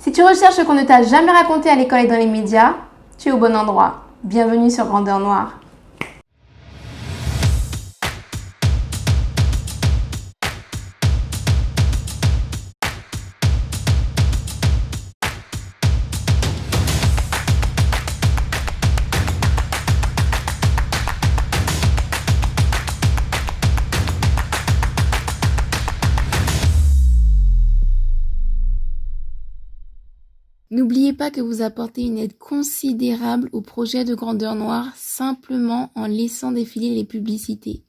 Si tu recherches ce qu'on ne t'a jamais raconté à l'école et dans les médias, tu es au bon endroit. Bienvenue sur Grandeur Noire. N'oubliez pas que vous apportez une aide considérable au projet de Grandeur Noire simplement en laissant défiler les publicités.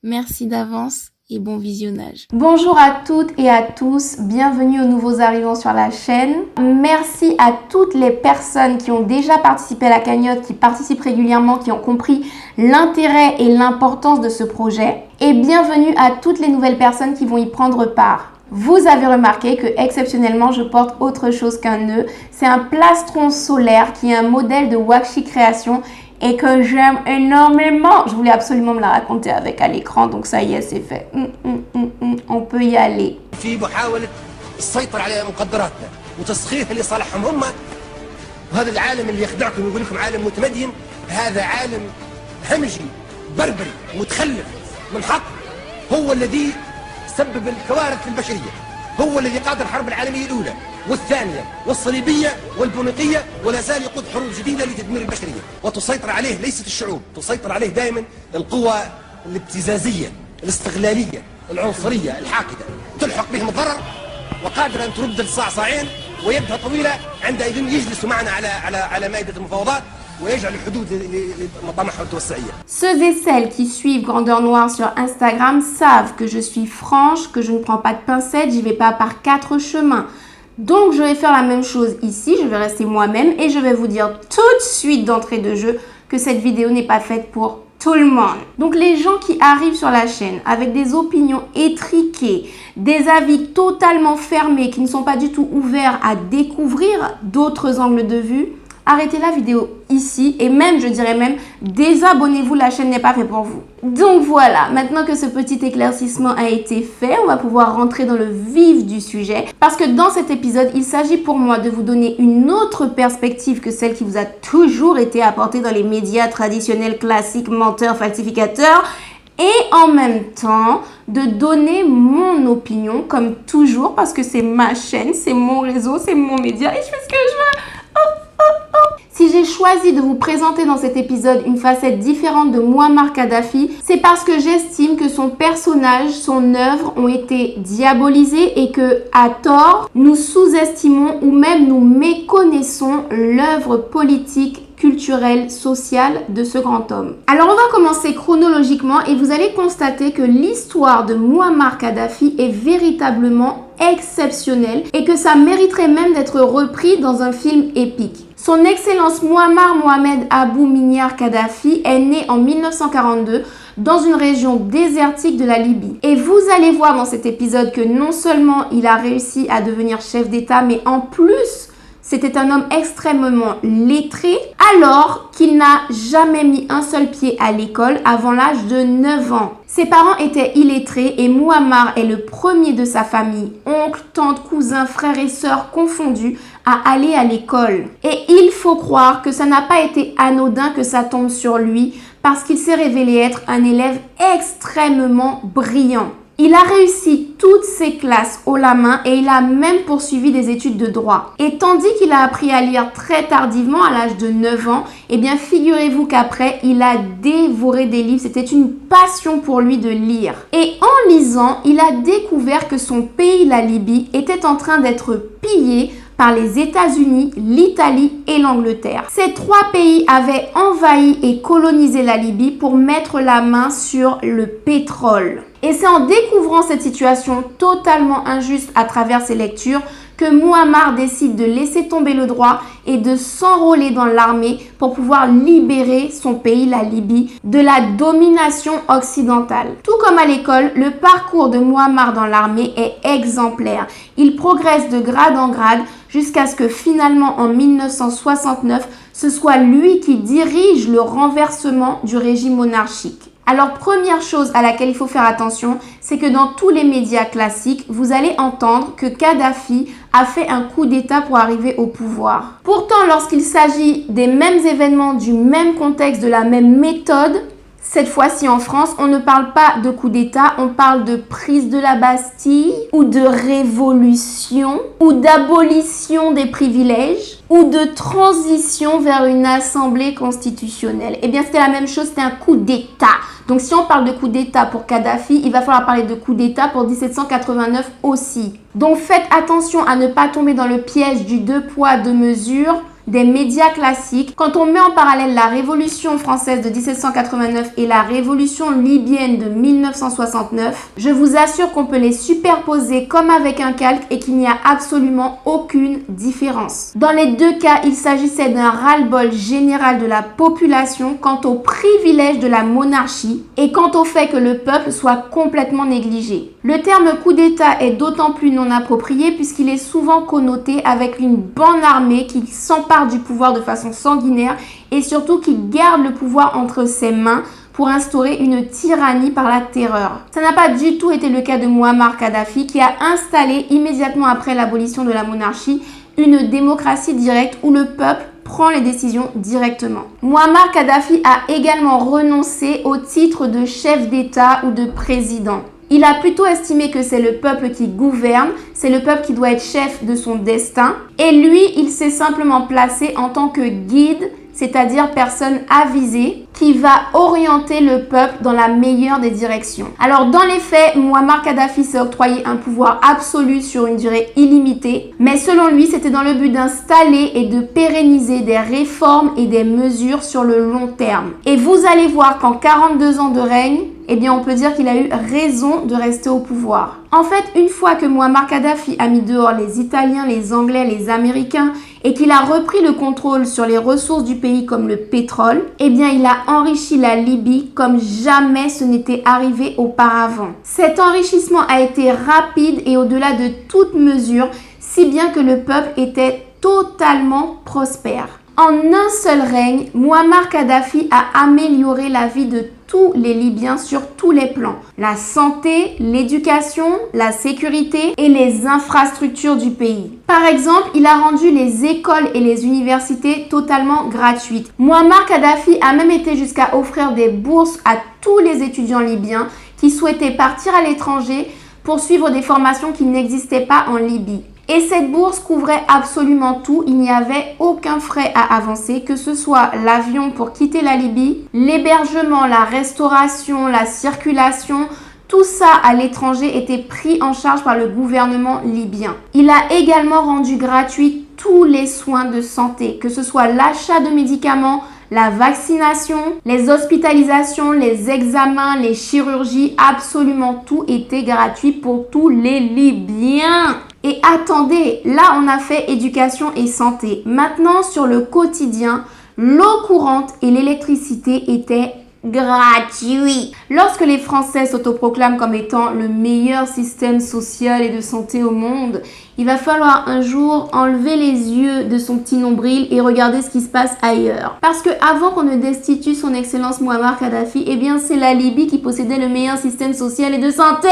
Merci d'avance et bon visionnage. Bonjour à toutes et à tous, bienvenue aux nouveaux arrivants sur la chaîne. Merci à toutes les personnes qui ont déjà participé à la cagnotte, qui participent régulièrement, qui ont compris l'intérêt et l'importance de ce projet. Et bienvenue à toutes les nouvelles personnes qui vont y prendre part. Vous avez remarqué que exceptionnellement je porte autre chose qu'un nœud. C'est un plastron solaire qui est un modèle de Wakshi Création et que j'aime énormément. Je voulais absolument me la raconter avec à l'écran, donc ça y est, c'est fait. On peut y aller. في محاولة السيطرة على مقدراتنا وتسخيرها لصالحهم هم. وهذا العالم اللي يخدعكم ويقول لكم عالم متمدين، هذا عالم همجي بربري متخلف منحط، هو الذي سبب الكوارث في البشرية، هو الذي قاد الحرب العالمية الأولى والثانية والصليبية والبونيقية، ولا زال يقود حروب جديدة لتدمير البشرية، وتسيطر عليه ليست الشعوب، تسيطر عليه دائما القوى الابتزازية الاستغلالية العنصرية الحاقدة، تلحق بهم الضرر وقادرة أن ترد الصعصعين ويدها طويلة، عندئذ يجلس معنا على مائدة المفاوضات ويجعل الحدود لمطامحها التوسعية. Ceux et celles qui suivent Grandeur Noire sur Instagram savent que je suis franche, que je ne prends pas de pincettes, j'y vais pas par 4 chemins. Donc je vais faire la même chose ici, je vais rester moi-même et je vais vous dire tout de suite d'entrée de jeu que cette vidéo n'est pas faite pour tout le monde. Donc les gens qui arrivent sur la chaîne avec des opinions étriquées, des avis totalement fermés qui ne sont pas du tout ouverts à découvrir d'autres angles de vue, arrêtez la vidéo ici et même, je dirais même, désabonnez-vous, la chaîne n'est pas faite pour vous. Donc voilà, maintenant que ce petit éclaircissement a été fait, on va pouvoir rentrer dans le vif du sujet parce que dans cet épisode, il s'agit pour moi de vous donner une autre perspective que celle qui vous a toujours été apportée dans les médias traditionnels, classiques, menteurs, falsificateurs, et en même temps de donner mon opinion comme toujours parce que c'est ma chaîne, c'est mon réseau, c'est mon média et je fais ce que je veux. Si j'ai choisi de vous présenter dans cet épisode une facette différente de Mouammar Kadhafi, c'est parce que j'estime que son personnage, son œuvre ont été diabolisés et que, à tort, nous sous-estimons ou même nous méconnaissons l'œuvre politique, culturelle, sociale de ce grand homme. Alors on va commencer chronologiquement et vous allez constater que l'histoire de Mouammar Kadhafi est véritablement exceptionnelle et que ça mériterait même d'être repris dans un film épique. Son Excellence Mouammar Mohamed Abou Miniar Kadhafi est né en 1942 dans une région désertique de la Libye. Et vous allez voir dans cet épisode que non seulement il a réussi à devenir chef d'État, mais en plus, c'était un homme extrêmement lettré, alors qu'il n'a jamais mis un seul pied à l'école avant l'âge de 9 ans. Ses parents étaient illettrés et Mouammar est le premier de sa famille, oncle, tante, cousin, frères et sœurs confondus, à aller à l'école. Et il faut croire que ça n'a pas été anodin que ça tombe sur lui parce qu'il s'est révélé être un élève extrêmement brillant. Il a réussi toutes ses classes haut la main et il a même poursuivi des études de droit. Et tandis qu'il a appris à lire très tardivement, à l'âge de 9 ans, eh bien figurez-vous qu'après, il a dévoré des livres. C'était une passion pour lui de lire. Et en lisant, il a découvert que son pays, la Libye, était en train d'être pillé par les États-Unis, l'Italie et l'Angleterre. Ces 3 pays avaient envahi et colonisé la Libye pour mettre la main sur le pétrole. Et c'est en découvrant cette situation totalement injuste à travers ses lectures que Mouammar décide de laisser tomber le droit et de s'enrôler dans l'armée pour pouvoir libérer son pays, la Libye, de la domination occidentale. Tout comme à l'école, le parcours de Mouammar dans l'armée est exemplaire. Il progresse de grade en grade jusqu'à ce que finalement en 1969, ce soit lui qui dirige le renversement du régime monarchique. Alors, première chose à laquelle il faut faire attention, c'est que dans tous les médias classiques, vous allez entendre que Kadhafi a fait un coup d'État pour arriver au pouvoir. Pourtant, lorsqu'il s'agit des mêmes événements, du même contexte, de la même méthode, cette fois-ci en France, on ne parle pas de coup d'État, on parle de prise de la Bastille ou de révolution ou d'abolition des privilèges ou de transition vers une assemblée constitutionnelle. Eh bien, c'était la même chose, c'était un coup d'État. Donc, si on parle de coup d'État pour Kadhafi, il va falloir parler de coup d'État pour 1789 aussi. Donc, faites attention à ne pas tomber dans le piège du deux poids, deux mesures des médias classiques. Quand on met en parallèle la Révolution française de 1789 et la Révolution libyenne de 1969, je vous assure qu'on peut les superposer comme avec un calque et qu'il n'y a absolument aucune différence. Dans les deux cas, il s'agissait d'un ras-le-bol général de la population quant aux privilèges de la monarchie et quant au fait que le peuple soit complètement négligé. Le terme coup d'État est d'autant plus non approprié puisqu'il est souvent connoté avec une bande armée qui s'empare du pouvoir de façon sanguinaire et surtout qui garde le pouvoir entre ses mains pour instaurer une tyrannie par la terreur. Ça n'a pas du tout été le cas de Mouammar Kadhafi qui a installé immédiatement après l'abolition de la monarchie une démocratie directe où le peuple prend les décisions directement. Mouammar Kadhafi a également renoncé au titre de chef d'État ou de président. Il a plutôt estimé que c'est le peuple qui gouverne, c'est le peuple qui doit être chef de son destin. Et lui, il s'est simplement placé en tant que guide, c'est-à-dire personne avisée, qui va orienter le peuple dans la meilleure des directions. Alors dans les faits, Mouammar Kadhafi s'est octroyé un pouvoir absolu sur une durée illimitée, mais selon lui, c'était dans le but d'installer et de pérenniser des réformes et des mesures sur le long terme. Et vous allez voir qu'en 42 ans de règne, eh bien on peut dire qu'il a eu raison de rester au pouvoir. En fait, une fois que Mouammar Kadhafi a mis dehors les Italiens, les Anglais, les Américains et qu'il a repris le contrôle sur les ressources du pays comme le pétrole, eh bien il a enrichi la Libye comme jamais ce n'était arrivé auparavant. Cet enrichissement a été rapide et au-delà de toute mesure, si bien que le peuple était totalement prospère. En un seul règne, Mouammar Kadhafi a amélioré la vie de tous les Libyens sur tous les plans. La santé, l'éducation, la sécurité et les infrastructures du pays. Par exemple, il a rendu les écoles et les universités totalement gratuites. Mouammar Kadhafi a même été jusqu'à offrir des bourses à tous les étudiants libyens qui souhaitaient partir à l'étranger pour suivre des formations qui n'existaient pas en Libye. Et cette bourse couvrait absolument tout, il n'y avait aucun frais à avancer, que ce soit l'avion pour quitter la Libye, l'hébergement, la restauration, la circulation, tout ça à l'étranger était pris en charge par le gouvernement libyen. Il a également rendu gratuit tous les soins de santé, que ce soit l'achat de médicaments, la vaccination, les hospitalisations, les examens, les chirurgies, absolument tout était gratuit pour tous les Libyens. Et attendez, là on a fait éducation et santé. Maintenant sur le quotidien, l'eau courante et l'électricité étaient gratuits. Lorsque les Français s'autoproclament comme étant le meilleur système social et de santé au monde, il va falloir un jour enlever les yeux de son petit nombril et regarder ce qui se passe ailleurs. Parce que avant qu'on ne destitue son excellence Mouammar Kadhafi, eh bien c'est la Libye qui possédait le meilleur système social et de santé.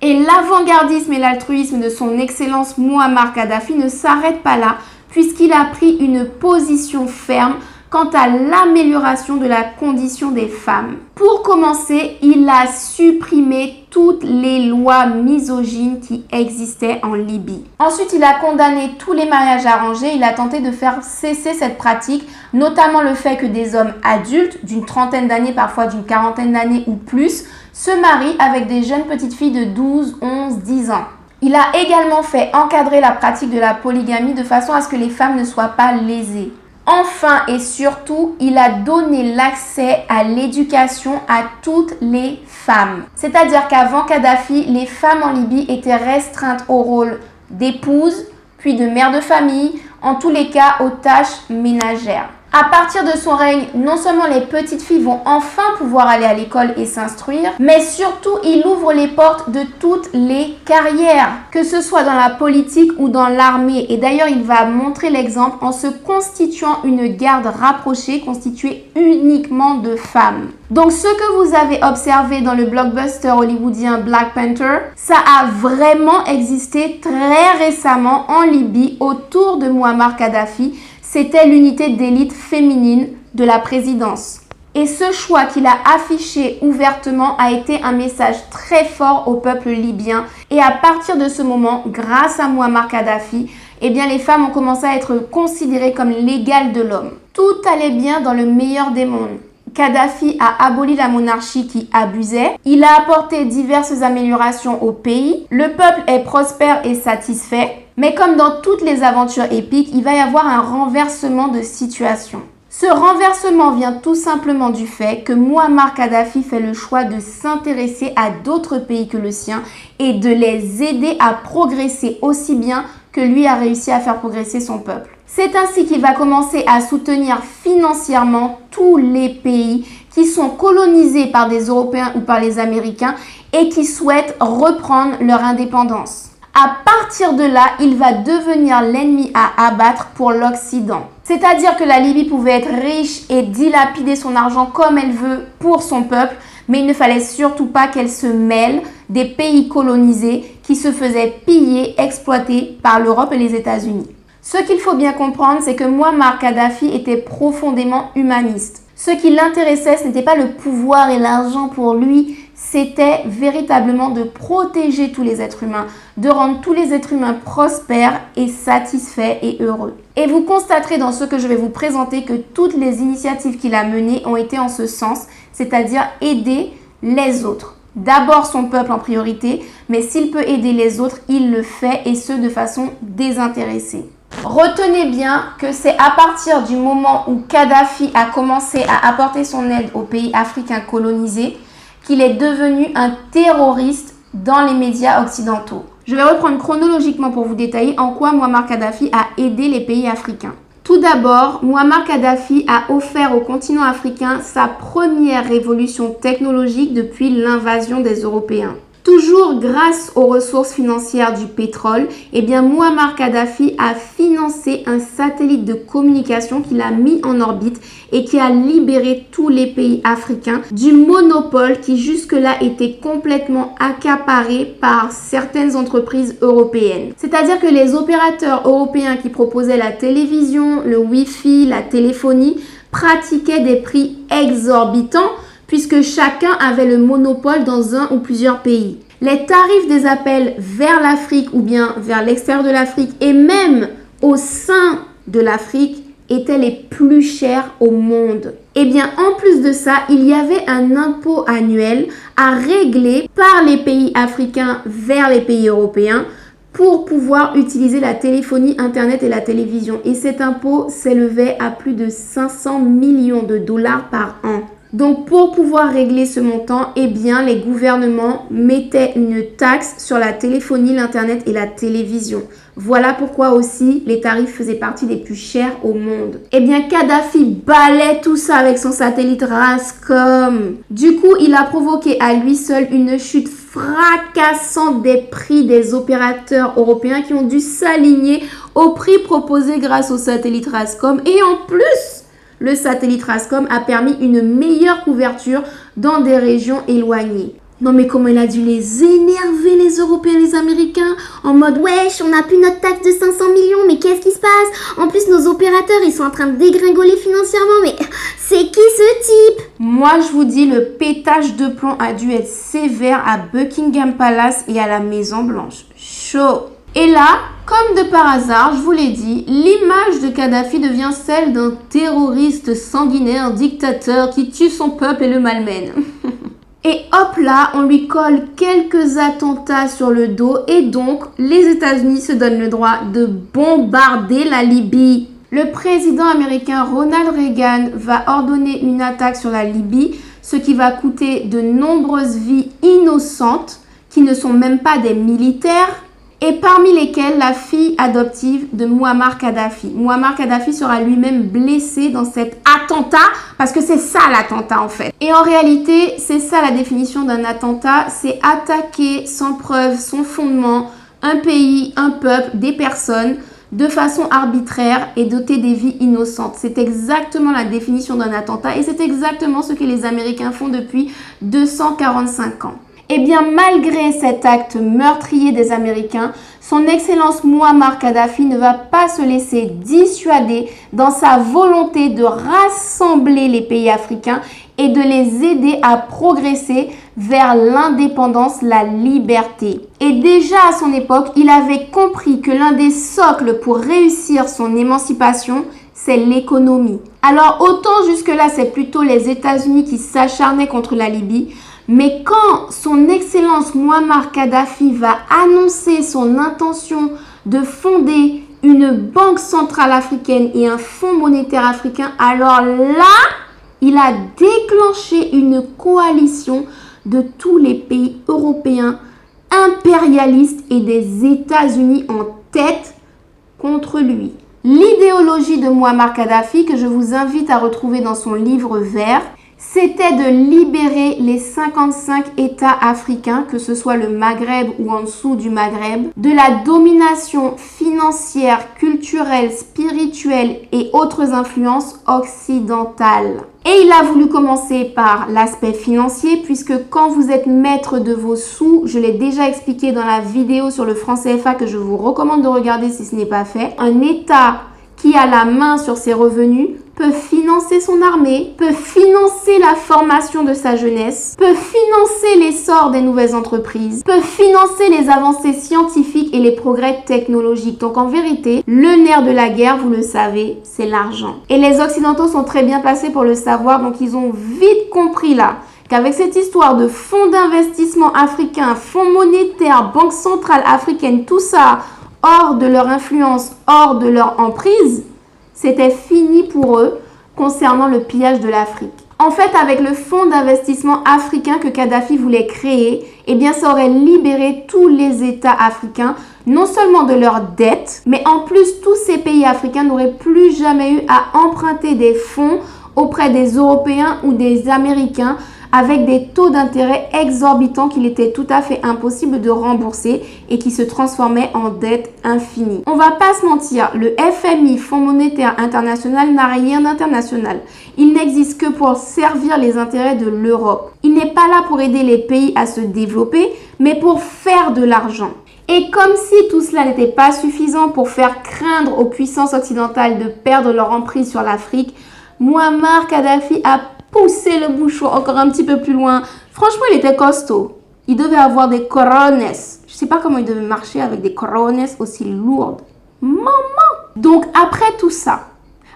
Et l'avant-gardisme et l'altruisme de son excellence Mouammar Kadhafi ne s'arrêtent pas là, puisqu'il a pris une position ferme quant à l'amélioration de la condition des femmes. Pour commencer, il a supprimé toutes les lois misogynes qui existaient en Libye. Ensuite, il a condamné tous les mariages arrangés. Il a tenté de faire cesser cette pratique, notamment le fait que des hommes adultes d'une trentaine d'années, parfois d'une quarantaine d'années ou plus, se marient avec des jeunes petites filles de 12, 11, 10 ans. Il a également fait encadrer la pratique de la polygamie de façon à ce que les femmes ne soient pas lésées. Enfin et surtout, il a donné l'accès à l'éducation à toutes les femmes. C'est-à-dire qu'avant Kadhafi, les femmes en Libye étaient restreintes au rôle d'épouse, puis de mère de famille, en tous les cas aux tâches ménagères. À partir de son règne, non seulement les petites filles vont enfin pouvoir aller à l'école et s'instruire, mais surtout il ouvre les portes de toutes les carrières, que ce soit dans la politique ou dans l'armée. Et d'ailleurs, il va montrer l'exemple en se constituant une garde rapprochée constituée uniquement de femmes. Donc ce que vous avez observé dans le blockbuster hollywoodien Black Panther, ça a vraiment existé très récemment en Libye autour de Muammar Kadhafi. C'était l'unité d'élite féminine de la présidence. Et ce choix qu'il a affiché ouvertement a été un message très fort au peuple libyen. Et à partir de ce moment, grâce à Muammar Kadhafi, eh bien, les femmes ont commencé à être considérées comme l'égale de l'homme. Tout allait bien dans le meilleur des mondes. Kadhafi a aboli la monarchie qui abusait. Il a apporté diverses améliorations au pays. Le peuple est prospère et satisfait. Mais comme dans toutes les aventures épiques, il va y avoir un renversement de situation. Ce renversement vient tout simplement du fait que Muammar Kadhafi fait le choix de s'intéresser à d'autres pays que le sien et de les aider à progresser aussi bien que lui a réussi à faire progresser son peuple. C'est ainsi qu'il va commencer à soutenir financièrement tous les pays qui sont colonisés par des Européens ou par les Américains et qui souhaitent reprendre leur indépendance. À partir de là, il va devenir l'ennemi à abattre pour l'Occident. C'est-à-dire que la Libye pouvait être riche et dilapider son argent comme elle veut pour son peuple, mais il ne fallait surtout pas qu'elle se mêle des pays colonisés qui se faisaient piller, exploiter par l'Europe et les États-Unis. Ce qu'il faut bien comprendre, c'est que Muammar Kadhafi était profondément humaniste. Ce qui l'intéressait, ce n'était pas le pouvoir et l'argent pour lui, c'était véritablement de protéger tous les êtres humains, de rendre tous les êtres humains prospères et satisfaits et heureux. Et vous constaterez dans ce que je vais vous présenter que toutes les initiatives qu'il a menées ont été en ce sens, c'est-à-dire aider les autres. D'abord son peuple en priorité, mais s'il peut aider les autres, il le fait et ce de façon désintéressée. Retenez bien que c'est à partir du moment où Kadhafi a commencé à apporter son aide aux pays africains colonisés qu'il est devenu un terroriste dans les médias occidentaux. Je vais reprendre chronologiquement pour vous détailler en quoi Muammar Kadhafi a aidé les pays africains. Tout d'abord, Muammar Kadhafi a offert au continent africain sa première révolution technologique depuis l'invasion des Européens. Toujours grâce aux ressources financières du pétrole, eh bien Muammar Kadhafi a financé un satellite de communication qu'il a mis en orbite et qui a libéré tous les pays africains du monopole qui jusque-là était complètement accaparé par certaines entreprises européennes. C'est-à-dire que les opérateurs européens qui proposaient la télévision, le Wi-Fi, la téléphonie pratiquaient des prix exorbitants puisque chacun avait le monopole dans un ou plusieurs pays. Les tarifs des appels vers l'Afrique ou bien vers l'extérieur de l'Afrique et même au sein de l'Afrique étaient les plus chers au monde. Et bien en plus de ça, il y avait un impôt annuel à régler par les pays africains vers les pays européens pour pouvoir utiliser la téléphonie, internet et la télévision. Et cet impôt s'élevait à plus de 500 millions de dollars par an. Donc pour pouvoir régler ce montant, eh bien les gouvernements mettaient une taxe sur la téléphonie, l'internet et la télévision. Voilà pourquoi aussi les tarifs faisaient partie des plus chers au monde. Eh bien Kadhafi balait tout ça avec son satellite Rascom. Du coup, il a provoqué à lui seul une chute fracassante des prix des opérateurs européens qui ont dû s'aligner au prix proposé grâce au satellite Rascom. Et en plus, le satellite Rascom a permis une meilleure couverture dans des régions éloignées. Non mais comment il a dû les énerver les Européens, les Américains, en mode wesh, on n'a plus notre taxe de 500 millions, mais qu'est-ce qui se passe? En plus nos opérateurs ils sont en train de dégringoler financièrement, mais c'est qui ce type? Moi je vous dis, le pétage de plomb a dû être sévère à Buckingham Palace et à la Maison Blanche. Chaud. Et là, comme de par hasard, je vous l'ai dit, l'image de Kadhafi devient celle d'un terroriste sanguinaire, dictateur qui tue son peuple et le malmène. Et hop là, on lui colle quelques attentats sur le dos et donc les États-Unis se donnent le droit de bombarder la Libye. Le président américain Ronald Reagan va ordonner une attaque sur la Libye, ce qui va coûter de nombreuses vies innocentes qui ne sont même pas des militaires. et parmi lesquels la fille adoptive de Mouammar Kadhafi. Mouammar Kadhafi sera lui-même blessé dans cet attentat, parce que c'est ça l'attentat en fait. Et en réalité, c'est ça la définition d'un attentat, c'est attaquer sans preuve, sans fondement, un pays, un peuple, des personnes, de façon arbitraire et doter des vies innocentes. C'est exactement la définition d'un attentat et c'est exactement ce que les Américains font depuis 245 ans. Eh bien, malgré cet acte meurtrier des Américains, son Excellence Mouammar Kadhafi ne va pas se laisser dissuader dans sa volonté de rassembler les pays africains et de les aider à progresser vers l'indépendance, la liberté. Et déjà à son époque, il avait compris que l'un des socles pour réussir son émancipation, c'est l'économie. Alors autant jusque-là, c'est plutôt les États-Unis qui s'acharnaient contre la Libye, mais quand son Excellence Mouammar Kadhafi va annoncer son intention de fonder une banque centrale africaine et un fonds monétaire africain, alors là, il a déclenché une coalition de tous les pays européens impérialistes et des États-Unis en tête contre lui. L'idéologie de Mouammar Kadhafi, que je vous invite à retrouver dans son livre vert, c'était de libérer les 55 États africains, que ce soit le Maghreb ou en dessous du Maghreb, de la domination financière, culturelle, spirituelle et autres influences occidentales. Et il a voulu commencer par l'aspect financier, puisque quand vous êtes maître de vos sous, je l'ai déjà expliqué dans la vidéo sur le franc CFA que je vous recommande de regarder si ce n'est pas fait, un État qui a la main sur ses revenus peut financer son armée, peut financer la formation de sa jeunesse, peut financer l'essor des nouvelles entreprises, peut financer les avancées scientifiques et les progrès technologiques. Donc en vérité, le nerf de la guerre, vous le savez, c'est l'argent. Et les Occidentaux sont très bien placés pour le savoir, donc ils ont vite compris là qu'avec cette histoire de fonds d'investissement africains, fonds monétaires, banque centrale africaine, tout ça hors de leur influence, hors de leur emprise, c'était fini pour eux concernant le pillage de l'Afrique. En fait, avec le fonds d'investissement africain que Kadhafi voulait créer, eh bien, ça aurait libéré tous les États africains, non seulement de leurs dettes, mais en plus, tous ces pays africains n'auraient plus jamais eu à emprunter des fonds auprès des Européens ou des Américains avec des taux d'intérêt exorbitants qu'il était tout à fait impossible de rembourser et qui se transformaient en dette infinie. On va pas se mentir, le FMI, Fonds monétaire international, n'a rien d'international. Il n'existe que pour servir les intérêts de l'Europe. Il n'est pas là pour aider les pays à se développer, mais pour faire de l'argent. Et comme si tout cela n'était pas suffisant pour faire craindre aux puissances occidentales de perdre leur emprise sur l'Afrique, Mouammar Kadhafi a poussé le bouchon encore un petit peu plus loin. Franchement, il était costaud. Il devait avoir des corones. Je sais pas comment il devait marcher avec des corones aussi lourdes. Maman! Donc, après tout ça,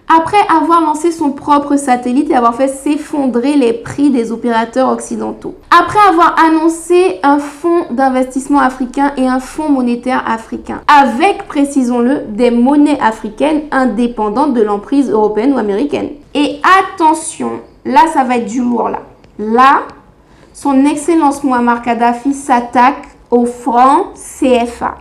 après avoir lancé son propre satellite et avoir fait s'effondrer les prix des opérateurs occidentaux, après avoir annoncé un fonds d'investissement africain et un fonds monétaire africain, avec, précisons-le, des monnaies africaines indépendantes de l'emprise européenne ou américaine. Et attention, là, ça va être du lourd, là. Là, son Excellence Mouammar Kadhafi s'attaque au franc CFA.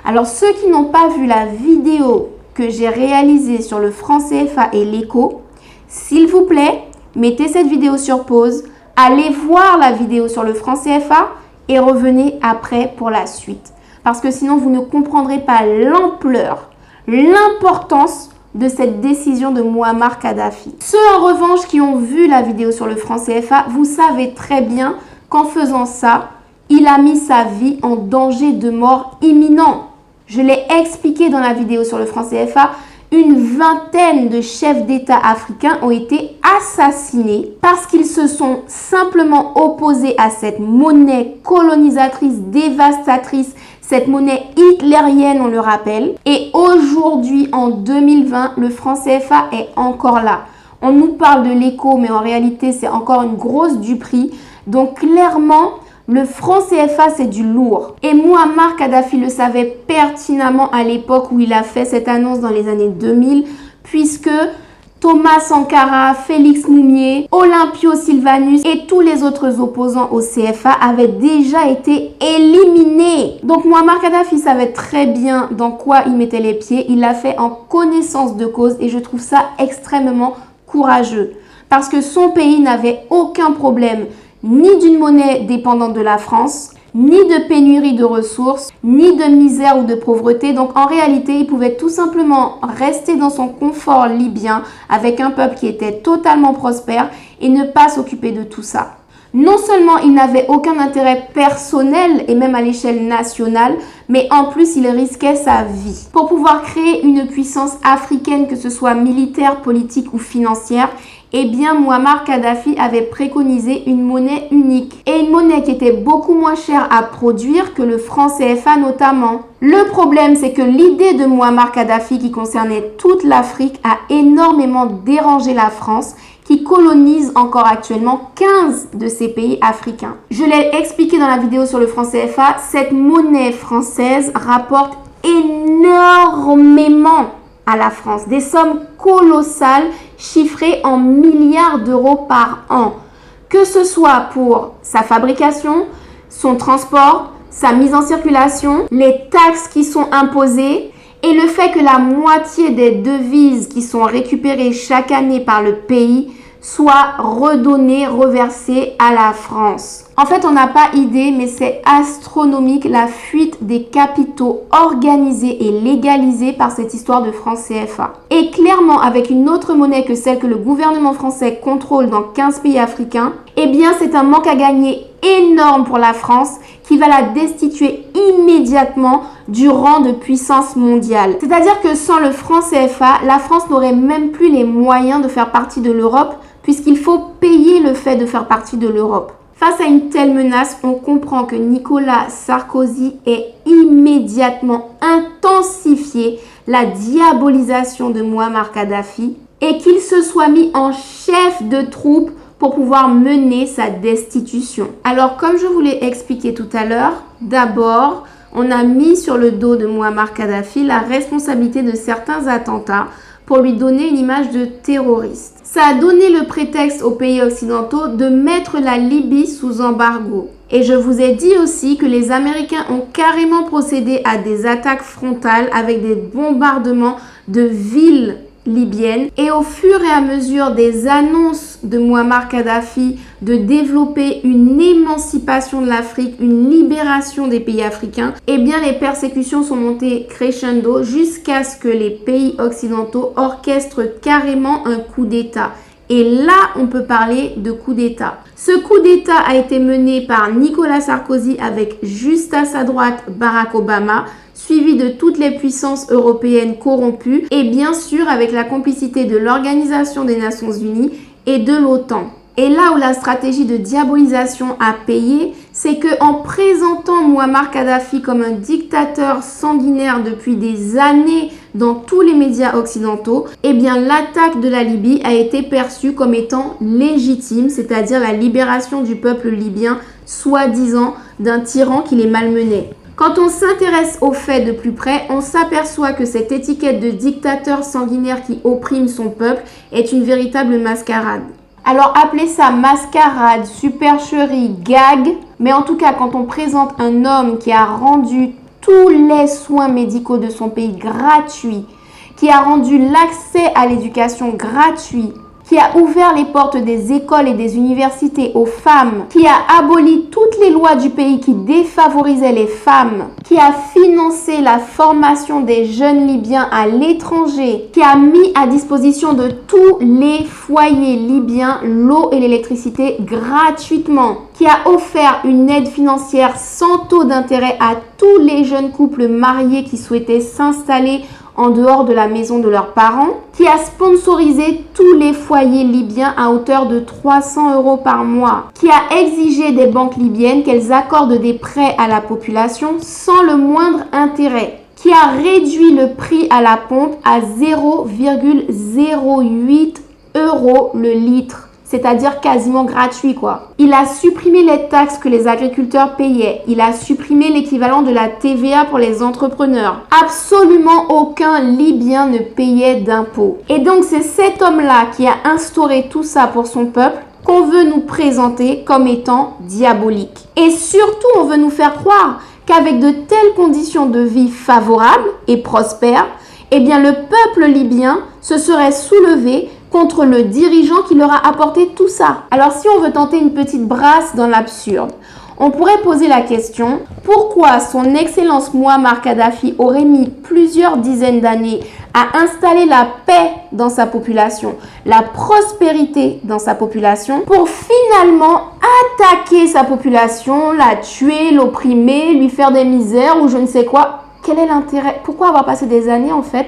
Alors, ceux qui n'ont pas vu la vidéo que j'ai réalisée sur le franc CFA et l'écho, s'il vous plaît, mettez cette vidéo sur pause, allez voir la vidéo sur le franc CFA et revenez après pour la suite. Parce que sinon, vous ne comprendrez pas l'ampleur, l'importance de cette décision de Mouammar Kadhafi. Ceux en revanche qui ont vu la vidéo sur le franc CFA, vous savez très bien qu'en faisant ça, il a mis sa vie en danger de mort imminent. Je l'ai expliqué dans la vidéo sur le franc CFA, une vingtaine de chefs d'État africains ont été assassinés parce qu'ils se sont simplement opposés à cette monnaie colonisatrice, dévastatrice, cette monnaie hitlérienne, on le rappelle. Et aujourd'hui, en 2020, le franc CFA est encore là. On nous parle de l'écho, mais en réalité, c'est encore une grosse duperie. Donc clairement, le franc CFA, c'est du lourd. Et Mouammar Kadhafi le savait pertinemment à l'époque où il a fait cette annonce dans les années 2000, puisque Thomas Sankara, Félix Moumié, Olympio Sylvanus et tous les autres opposants au CFA avaient déjà été éliminés. Donc Mouammar Kadhafi savait très bien dans quoi il mettait les pieds. Il l'a fait en connaissance de cause et je trouve ça extrêmement courageux. Parce que son pays n'avait aucun problème ni d'une monnaie dépendante de la France, ni de pénurie de ressources, ni de misère ou de pauvreté. Donc en réalité, il pouvait tout simplement rester dans son confort libyen avec un peuple qui était totalement prospère et ne pas s'occuper de tout ça. Non seulement il n'avait aucun intérêt personnel et même à l'échelle nationale, mais en plus il risquait sa vie. Pour pouvoir créer une puissance africaine, que ce soit militaire, politique ou financière, eh bien Mouammar Kadhafi avait préconisé une monnaie unique et une monnaie qui était beaucoup moins chère à produire que le franc CFA notamment. Le problème, c'est que l'idée de Mouammar Kadhafi qui concernait toute l'Afrique a énormément dérangé la France, qui colonise encore actuellement 15 de ces pays africains. Je l'ai expliqué dans la vidéo sur le franc CFA, cette monnaie française rapporte énormément à la France, des sommes colossales chiffrées en milliards d'euros par an, que ce soit pour sa fabrication, son transport, sa mise en circulation, les taxes qui sont imposées et le fait que la moitié des devises qui sont récupérées chaque année par le pays soient redonnées, reversées à la France. En fait, on n'a pas idée, mais c'est astronomique la fuite des capitaux organisés et légalisés par cette histoire de franc CFA. Et clairement, avec une autre monnaie que celle que le gouvernement français contrôle dans 15 pays africains, eh bien, c'est un manque à gagner énorme pour la France qui va la destituer immédiatement du rang de puissance mondiale. C'est-à-dire que sans le franc CFA, la France n'aurait même plus les moyens de faire partie de l'Europe puisqu'il faut payer le fait de faire partie de l'Europe. Face à une telle menace, on comprend que Nicolas Sarkozy ait immédiatement intensifié la diabolisation de Mouammar Kadhafi et qu'il se soit mis en chef de troupe pour pouvoir mener sa destitution. Alors, comme je vous l'ai expliqué tout à l'heure, d'abord, on a mis sur le dos de Mouammar Kadhafi la responsabilité de certains attentats pour lui donner une image de terroriste. Ça a donné le prétexte aux pays occidentaux de mettre la Libye sous embargo. Et je vous ai dit aussi que les Américains ont carrément procédé à des attaques frontales avec des bombardements de villes libyennes. Et au fur et à mesure des annonces de Mouammar Kadhafi de développer une émancipation de l'Afrique, une libération des pays africains, eh bien les persécutions sont montées crescendo jusqu'à ce que les pays occidentaux orchestrent carrément un coup d'État. Et là, on peut parler de coup d'État. Ce coup d'État a été mené par Nicolas Sarkozy avec juste à sa droite Barack Obama, suivi de toutes les puissances européennes corrompues et bien sûr avec la complicité de l'Organisation des Nations Unies et de l'OTAN. Et là où la stratégie de diabolisation a payé, c'est qu'en présentant Mouammar Kadhafi comme un dictateur sanguinaire depuis des années dans tous les médias occidentaux, eh bien l'attaque de la Libye a été perçue comme étant légitime, c'est-à-dire la libération du peuple libyen, soi-disant d'un tyran qui les malmenait. Quand on s'intéresse aux faits de plus près, on s'aperçoit que cette étiquette de dictateur sanguinaire qui opprime son peuple est une véritable mascarade. Alors appelez ça mascarade, supercherie, gag, mais en tout cas quand on présente un homme qui a rendu tous les soins médicaux de son pays gratuits, qui a rendu l'accès à l'éducation gratuit, qui a ouvert les portes des écoles et des universités aux femmes, qui a aboli toutes les lois du pays qui défavorisaient les femmes, qui a financé la formation des jeunes Libyens à l'étranger, qui a mis à disposition de tous les foyers libyens l'eau et l'électricité gratuitement, qui a offert une aide financière sans taux d'intérêt à tous les jeunes couples mariés qui souhaitaient s'installer en dehors de la maison de leurs parents, qui a sponsorisé tous les foyers libyens à hauteur de 300 € par mois, qui a exigé des banques libyennes qu'elles accordent des prêts à la population sans le moindre intérêt, qui a réduit le prix à la pompe à 0,08 € le litre. c'est-à-dire quasiment gratuit quoi. Il a supprimé les taxes que les agriculteurs payaient. Il a supprimé l'équivalent de la TVA pour les entrepreneurs. Absolument aucun Libyen ne payait d'impôts. Et donc c'est cet homme-là qui a instauré tout ça pour son peuple qu'on veut nous présenter comme étant diabolique. Et surtout, on veut nous faire croire qu'avec de telles conditions de vie favorables et prospères, eh bien le peuple libyen se serait soulevé contre le dirigeant qui leur a apporté tout ça. Alors si on veut tenter une petite brasse dans l'absurde, on pourrait poser la question, pourquoi son Excellence Mouammar Kadhafi aurait mis plusieurs dizaines d'années à installer la paix dans sa population, la prospérité dans sa population, pour finalement attaquer sa population, la tuer, l'opprimer, lui faire des misères ou je ne sais quoi. Quel est l'intérêt? Pourquoi avoir passé des années en fait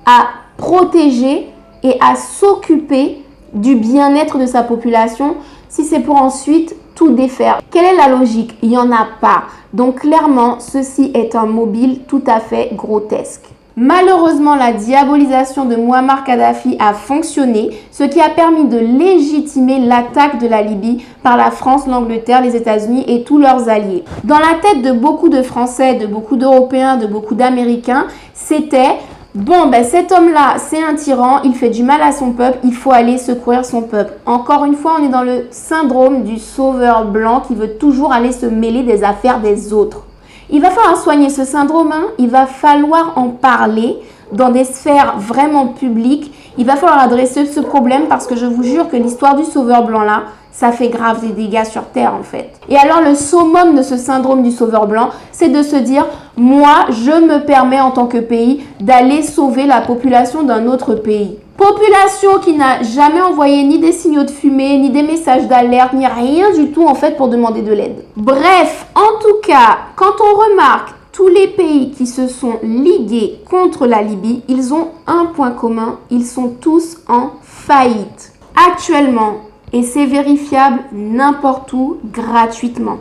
à protéger et à s'occuper du bien-être de sa population si c'est pour ensuite tout défaire? Quelle est la logique? Il n'y en a pas. Donc clairement, ceci est un mobile tout à fait grotesque. Malheureusement, la diabolisation de Mouammar Kadhafi a fonctionné, ce qui a permis de légitimer l'attaque de la Libye par la France, l'Angleterre, les États-Unis et tous leurs alliés. Dans la tête de beaucoup de Français, de beaucoup d'Européens, de beaucoup d'Américains, c'était bon, ben cet homme-là, c'est un tyran, il fait du mal à son peuple, il faut aller secourir son peuple. Encore une fois, on est dans le syndrome du sauveur blanc qui veut toujours aller se mêler des affaires des autres. Il va falloir soigner ce syndrome, hein. Il va falloir en parler dans des sphères vraiment publiques. Il va falloir adresser ce problème parce que je vous jure que l'histoire du sauveur blanc là, ça fait grave des dégâts sur Terre en fait. Et alors le summum de ce syndrome du sauveur blanc, c'est de se dire, moi je me permets en tant que pays d'aller sauver la population d'un autre pays. Population qui n'a jamais envoyé ni des signaux de fumée, ni des messages d'alerte, ni rien du tout en fait pour demander de l'aide. Bref, en tout cas, quand on remarque tous les pays qui se sont ligués contre la Libye, ils ont un point commun, ils sont tous en faillite. Actuellement, et c'est vérifiable n'importe où gratuitement,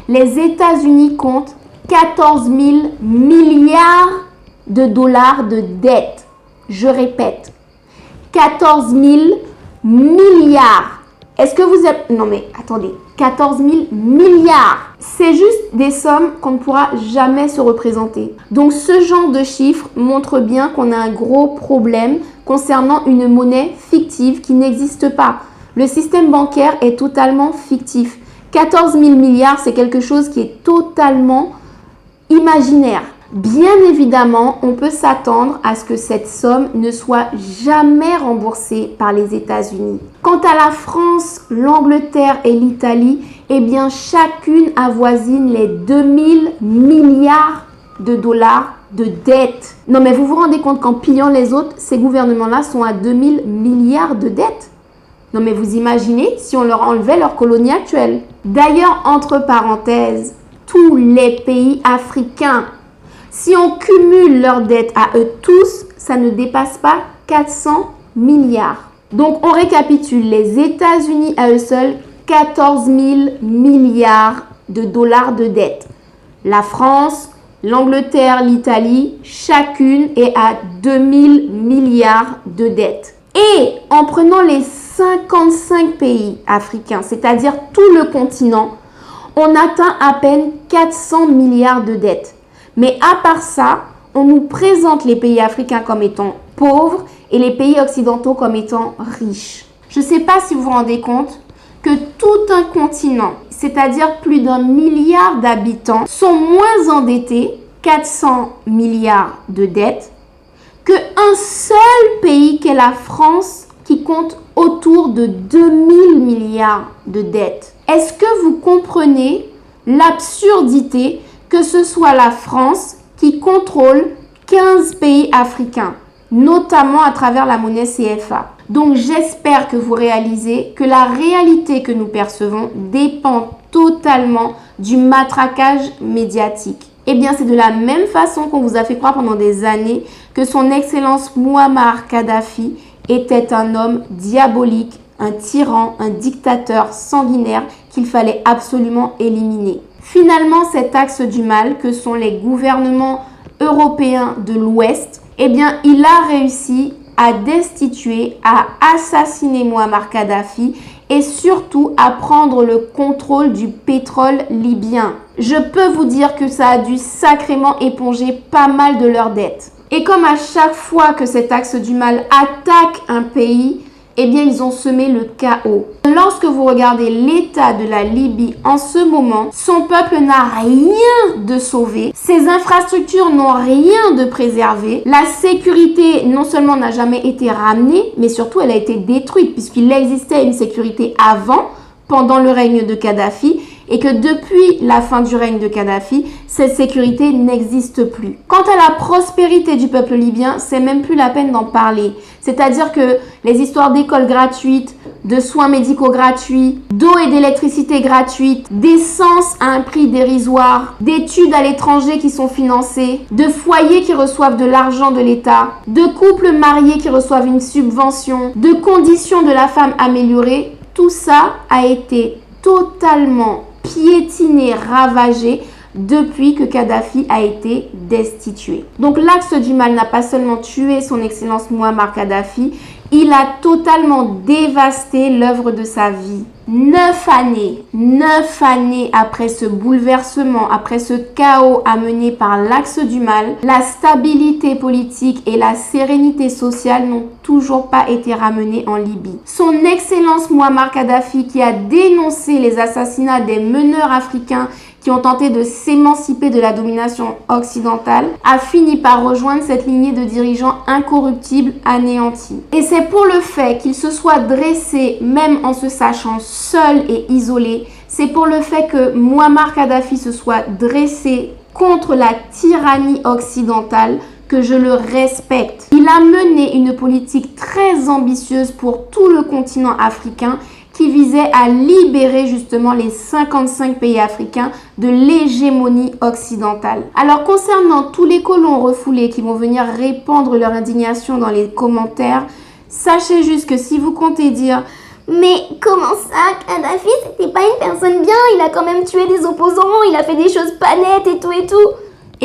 les États-Unis comptent 14 000 milliards de dollars de dette. Je répète, 14 000 milliards. Est-ce que vous êtes... Non mais attendez, 14 000 milliards. C'est juste des sommes qu'on ne pourra jamais se représenter. Donc ce genre de chiffres montre bien qu'on a un gros problème concernant une monnaie fictive qui n'existe pas. Le système bancaire est totalement fictif. 14 000 milliards, c'est quelque chose qui est totalement imaginaire. Bien évidemment, on peut s'attendre à ce que cette somme ne soit jamais remboursée par les États-Unis. Quant à la France, l'Angleterre et l'Italie, eh bien chacune avoisine les 2000 milliards de dollars de dette. Non mais vous vous rendez compte qu'en pillant les autres, ces gouvernements-là sont à 2000 milliards de dettes? Non mais vous imaginez si on leur enlevait leur colonie actuelle. D'ailleurs, entre parenthèses, tous les pays africains, si on cumule leurs dettes à eux tous, ça ne dépasse pas 400 milliards. Donc, on récapitule. Les États-Unis à eux seuls, 14 000 milliards de dollars de dettes. La France, l'Angleterre, l'Italie, chacune est à 2000 milliards de dettes. Et en prenant les 55 pays africains, c'est-à-dire tout le continent, on atteint à peine 400 milliards de dettes. Mais à part ça, on nous présente les pays africains comme étant pauvres et les pays occidentaux comme étant riches. Je ne sais pas si vous vous rendez compte que tout un continent, c'est-à-dire plus d'1 milliard d'habitants, sont moins endettés, 400 milliards de dettes, qu'un seul pays qu'est la France qui compte autour de 2000 milliards de dettes. Est-ce que vous comprenez l'absurdité que ce soit la France qui contrôle 15 pays africains, notamment à travers la monnaie CFA. Donc j'espère que vous réalisez que la réalité que nous percevons dépend totalement du matraquage médiatique. Eh bien, c'est de la même façon qu'on vous a fait croire pendant des années que son Excellence Mouammar Kadhafi était un homme diabolique, un tyran, un dictateur sanguinaire qu'il fallait absolument éliminer. Finalement, cet axe du mal que sont les gouvernements européens de l'Ouest, eh bien, il a réussi à destituer, à assassiner Mouammar Kadhafi et surtout à prendre le contrôle du pétrole libyen. Je peux vous dire que ça a dû sacrément éponger pas mal de leurs dettes. Et comme à chaque fois que cet axe du mal attaque un pays, eh bien, ils ont semé le chaos. Lorsque vous regardez l'état de la Libye en ce moment, son peuple n'a rien de sauvé, ses infrastructures n'ont rien de préservé, la sécurité non seulement n'a jamais été ramenée, mais surtout elle a été détruite puisqu'il existait une sécurité avant, pendant le règne de Kadhafi, et que depuis la fin du règne de Kadhafi, cette sécurité n'existe plus. Quant à la prospérité du peuple libyen, c'est même plus la peine d'en parler. C'est-à-dire que les histoires d'écoles gratuites, de soins médicaux gratuits, d'eau et d'électricité gratuite, d'essence à un prix dérisoire, d'études à l'étranger qui sont financées, de foyers qui reçoivent de l'argent de l'État, de couples mariés qui reçoivent une subvention, de conditions de la femme améliorées, tout ça a été totalement piétiné, ravagé depuis que Kadhafi a été destitué. Donc l'axe du mal n'a pas seulement tué son excellence Mouammar Kadhafi, il a totalement dévasté l'œuvre de sa vie. 9 années après ce bouleversement, après ce chaos amené par l'axe du mal, la stabilité politique et la sérénité sociale n'ont toujours pas été ramenées en Libye. Son excellence Mouammar Kadhafi, qui a dénoncé les assassinats des meneurs africains qui ont tenté de s'émanciper de la domination occidentale, a fini par rejoindre cette lignée de dirigeants incorruptibles anéantis. Et c'est pour le fait qu'il se soit dressé, même en se sachant seul et isolé, c'est pour le fait que Mouammar Kadhafi se soit dressé contre la tyrannie occidentale que je le respecte. Il a mené une politique très ambitieuse pour tout le continent africain qui visait à libérer justement les 55 pays africains de l'hégémonie occidentale. Alors concernant tous les colons refoulés qui vont venir répandre leur indignation dans les commentaires, sachez juste que si vous comptez dire « Mais comment ça, Kadhafi, c'était pas une personne bien, il a quand même tué des opposants, il a fait des choses pas nettes et tout et tout »,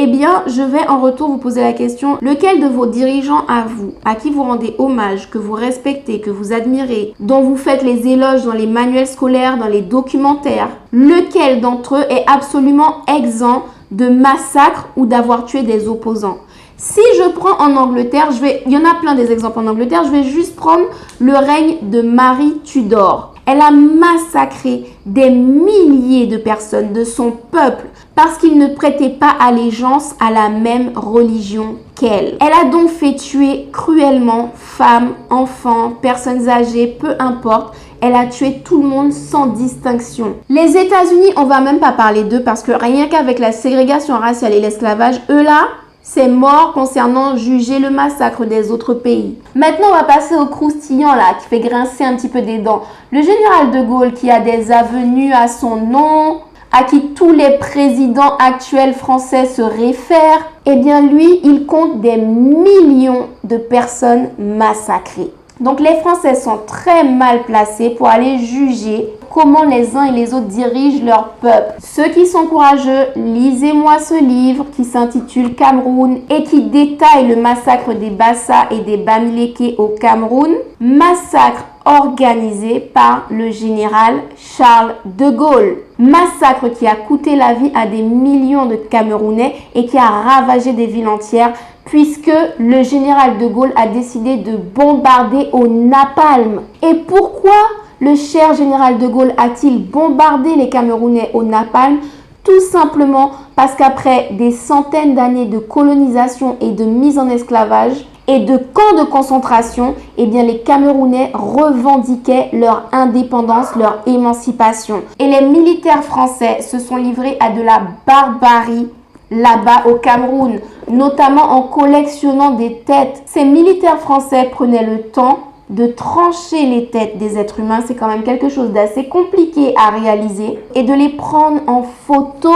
eh bien, je vais en retour vous poser la question, lequel de vos dirigeants à vous, à qui vous rendez hommage, que vous respectez, que vous admirez, dont vous faites les éloges dans les manuels scolaires, dans les documentaires, lequel d'entre eux est absolument exempt de massacre ou d'avoir tué des opposants? Si je prends en Angleterre, il y en a plein des exemples en Angleterre, je vais juste prendre le règne de Marie Tudor. Elle a massacré des milliers de personnes de son peuple parce qu'ils ne prêtaient pas allégeance à la même religion qu'elle. Elle a donc fait tuer cruellement femmes, enfants, personnes âgées, peu importe. Elle a tué tout le monde sans distinction. Les États-Unis, on va même pas parler d'eux parce que rien qu'avec la ségrégation raciale et l'esclavage, eux là, c'est mort concernant juger le massacre des autres pays. Maintenant, on va passer au croustillant là, qui fait grincer un petit peu des dents. Le général de Gaulle qui a des avenues à son nom, à qui tous les présidents actuels français se réfèrent, eh bien lui, il compte des millions de personnes massacrées. Donc les Français sont très mal placés pour aller juger comment les uns et les autres dirigent leur peuple. Ceux qui sont courageux, lisez-moi ce livre qui s'intitule Cameroun et qui détaille le massacre des Bassa et des Bamileke au Cameroun. Massacre organisé par le général Charles de Gaulle. Massacre qui a coûté la vie à des millions de Camerounais et qui a ravagé des villes entières puisque le général de Gaulle a décidé de bombarder au napalm. Et pourquoi le cher général de Gaulle a-t-il bombardé les Camerounais au napalm? Tout simplement parce qu'après des centaines d'années de colonisation et de mise en esclavage et de camps de concentration, eh bien les Camerounais revendiquaient leur indépendance, leur émancipation. Et les militaires français se sont livrés à de la barbarie là-bas au Cameroun, notamment en collectionnant des têtes. Ces militaires français prenaient le temps de trancher les têtes des êtres humains, c'est quand même quelque chose d'assez compliqué à réaliser, et de les prendre en photo.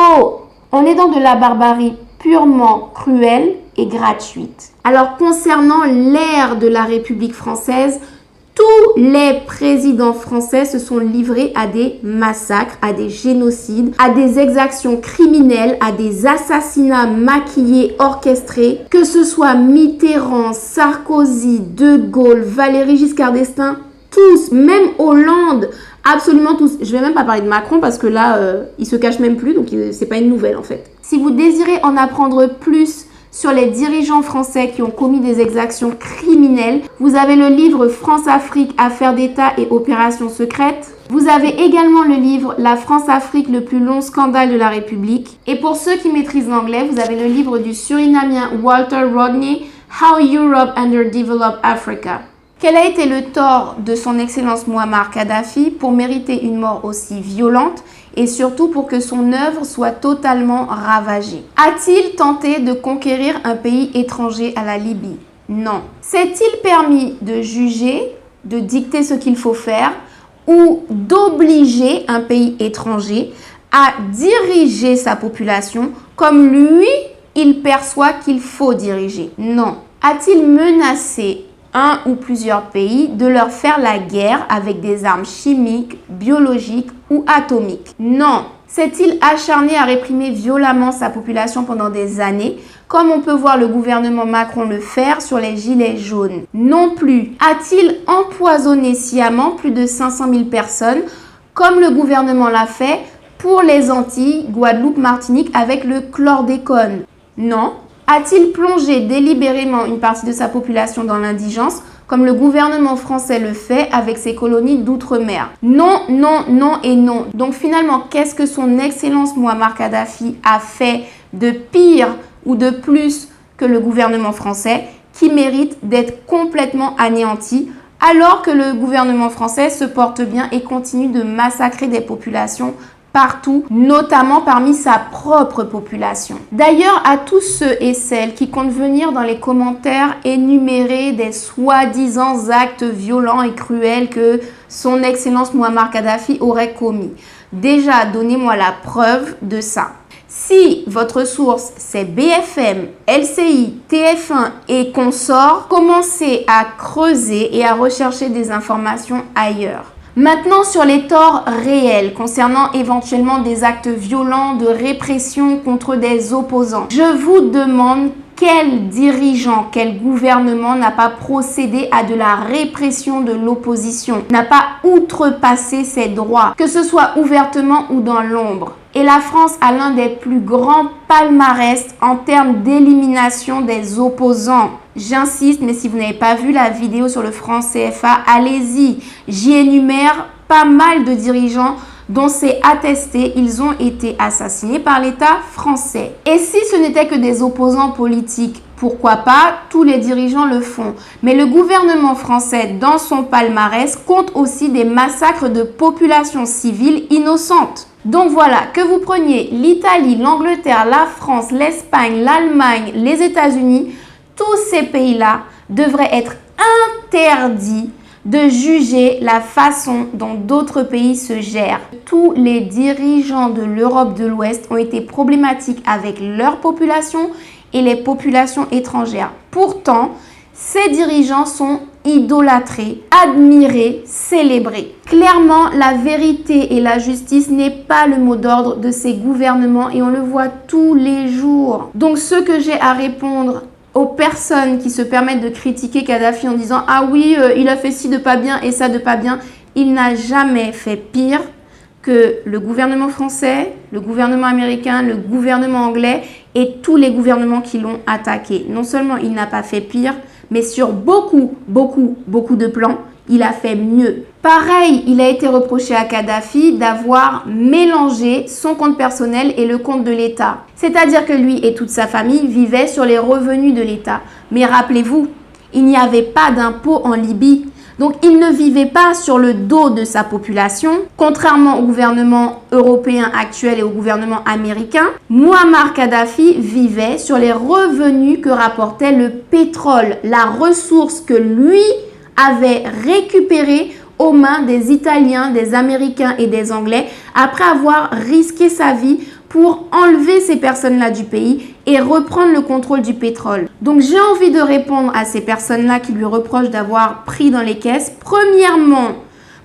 On est dans de la barbarie purement cruelle et gratuite. Alors concernant l'ère de la République française, tous les présidents français se sont livrés à des massacres, à des génocides, à des exactions criminelles, à des assassinats maquillés, orchestrés. Que ce soit Mitterrand, Sarkozy, De Gaulle, Valéry Giscard d'Estaing, tous, même Hollande, absolument tous. Je vais même pas parler de Macron parce que là, il se cache même plus, donc c'est pas une nouvelle en fait. Si vous désirez en apprendre plus sur les dirigeants français qui ont commis des exactions criminelles, vous avez le livre France-Afrique, affaires d'État et opérations secrètes. Vous avez également le livre La France-Afrique, le plus long scandale de la République. Et pour ceux qui maîtrisent l'anglais, vous avez le livre du Surinamien Walter Rodney, How Europe Underdeveloped Africa. Quel a été le tort de son Excellence Mouammar Kadhafi pour mériter une mort aussi violente et surtout pour que son œuvre soit totalement ravagée? A-t-il tenté de conquérir un pays étranger à la Libye? Non. S'est-il permis de juger, de dicter ce qu'il faut faire ou d'obliger un pays étranger à diriger sa population comme lui, il perçoit qu'il faut diriger? Non. A-t-il menacé un ou plusieurs pays de leur faire la guerre avec des armes chimiques, biologiques ou atomiques? Non. S'est-il acharné à réprimer violemment sa population pendant des années, comme on peut voir le gouvernement Macron le faire sur les gilets jaunes? Non plus. A-t-il empoisonné sciemment plus de 500 000 personnes, comme le gouvernement l'a fait pour les Antilles, Guadeloupe, Martinique avec le chlordécone? Non. A-t-il plongé délibérément une partie de sa population dans l'indigence, comme le gouvernement français le fait avec ses colonies d'outre-mer? Non, non, non et non. Donc finalement, qu'est-ce que son Excellence Mouammar Kadhafi a fait de pire ou de plus que le gouvernement français qui mérite d'être complètement anéanti, alors que le gouvernement français se porte bien et continue de massacrer des populations partout, notamment parmi sa propre population. D'ailleurs, à tous ceux et celles qui comptent venir dans les commentaires énumérer des soi-disant actes violents et cruels que son Excellence Mouammar Kadhafi aurait commis, déjà, donnez-moi la preuve de ça. Si votre source c'est BFM, LCI, TF1 et consorts, commencez à creuser et à rechercher des informations ailleurs. Maintenant, sur les torts réels concernant éventuellement des actes violents de répression contre des opposants, je vous demande quel dirigeant, quel gouvernement n'a pas procédé à de la répression de l'opposition, n'a pas outrepassé ses droits, que ce soit ouvertement ou dans l'ombre. Et la France a l'un des plus grands palmarès en termes d'élimination des opposants. J'insiste, mais si vous n'avez pas vu la vidéo sur le franc CFA, allez-y. J'y énumère pas mal de dirigeants dont c'est attesté, ils ont été assassinés par l'État français. Et si ce n'était que des opposants politiques, pourquoi pas, tous les dirigeants le font. Mais le gouvernement français, dans son palmarès, compte aussi des massacres de populations civiles innocentes. Donc voilà, que vous preniez l'Italie, l'Angleterre, la France, l'Espagne, l'Allemagne, les États-Unis, tous ces pays-là devraient être interdits de juger la façon dont d'autres pays se gèrent. Tous les dirigeants de l'Europe de l'Ouest ont été problématiques avec leur population et les populations étrangères. Pourtant, ces dirigeants sont idolâtrés, admirés, célébrés. Clairement, la vérité et la justice n'est pas le mot d'ordre de ces gouvernements et on le voit tous les jours. Donc, ce que j'ai à répondre aux personnes qui se permettent de critiquer Kadhafi en disant « Ah oui, il a fait ci de pas bien et ça de pas bien », il n'a jamais fait pire que le gouvernement français, le gouvernement américain, le gouvernement anglais et tous les gouvernements qui l'ont attaqué. Non seulement il n'a pas fait pire, mais sur beaucoup de plans, il a fait mieux. Pareil, il a été reproché à Kadhafi d'avoir mélangé son compte personnel et le compte de l'État. C'est-à-dire que lui et toute sa famille vivaient sur les revenus de l'État. Mais rappelez-vous, il n'y avait pas d'impôt en Libye. Donc, il ne vivait pas sur le dos de sa population. Contrairement au gouvernement européen actuel et au gouvernement américain, Mouammar Kadhafi vivait sur les revenus que rapportait le pétrole, la ressource que lui avait récupérée aux mains des Italiens, des Américains et des Anglais après avoir risqué sa vie pour enlever ces personnes-là du pays et reprendre le contrôle du pétrole. Donc, j'ai envie de répondre à ces personnes-là qui lui reprochent d'avoir pris dans les caisses. Premièrement,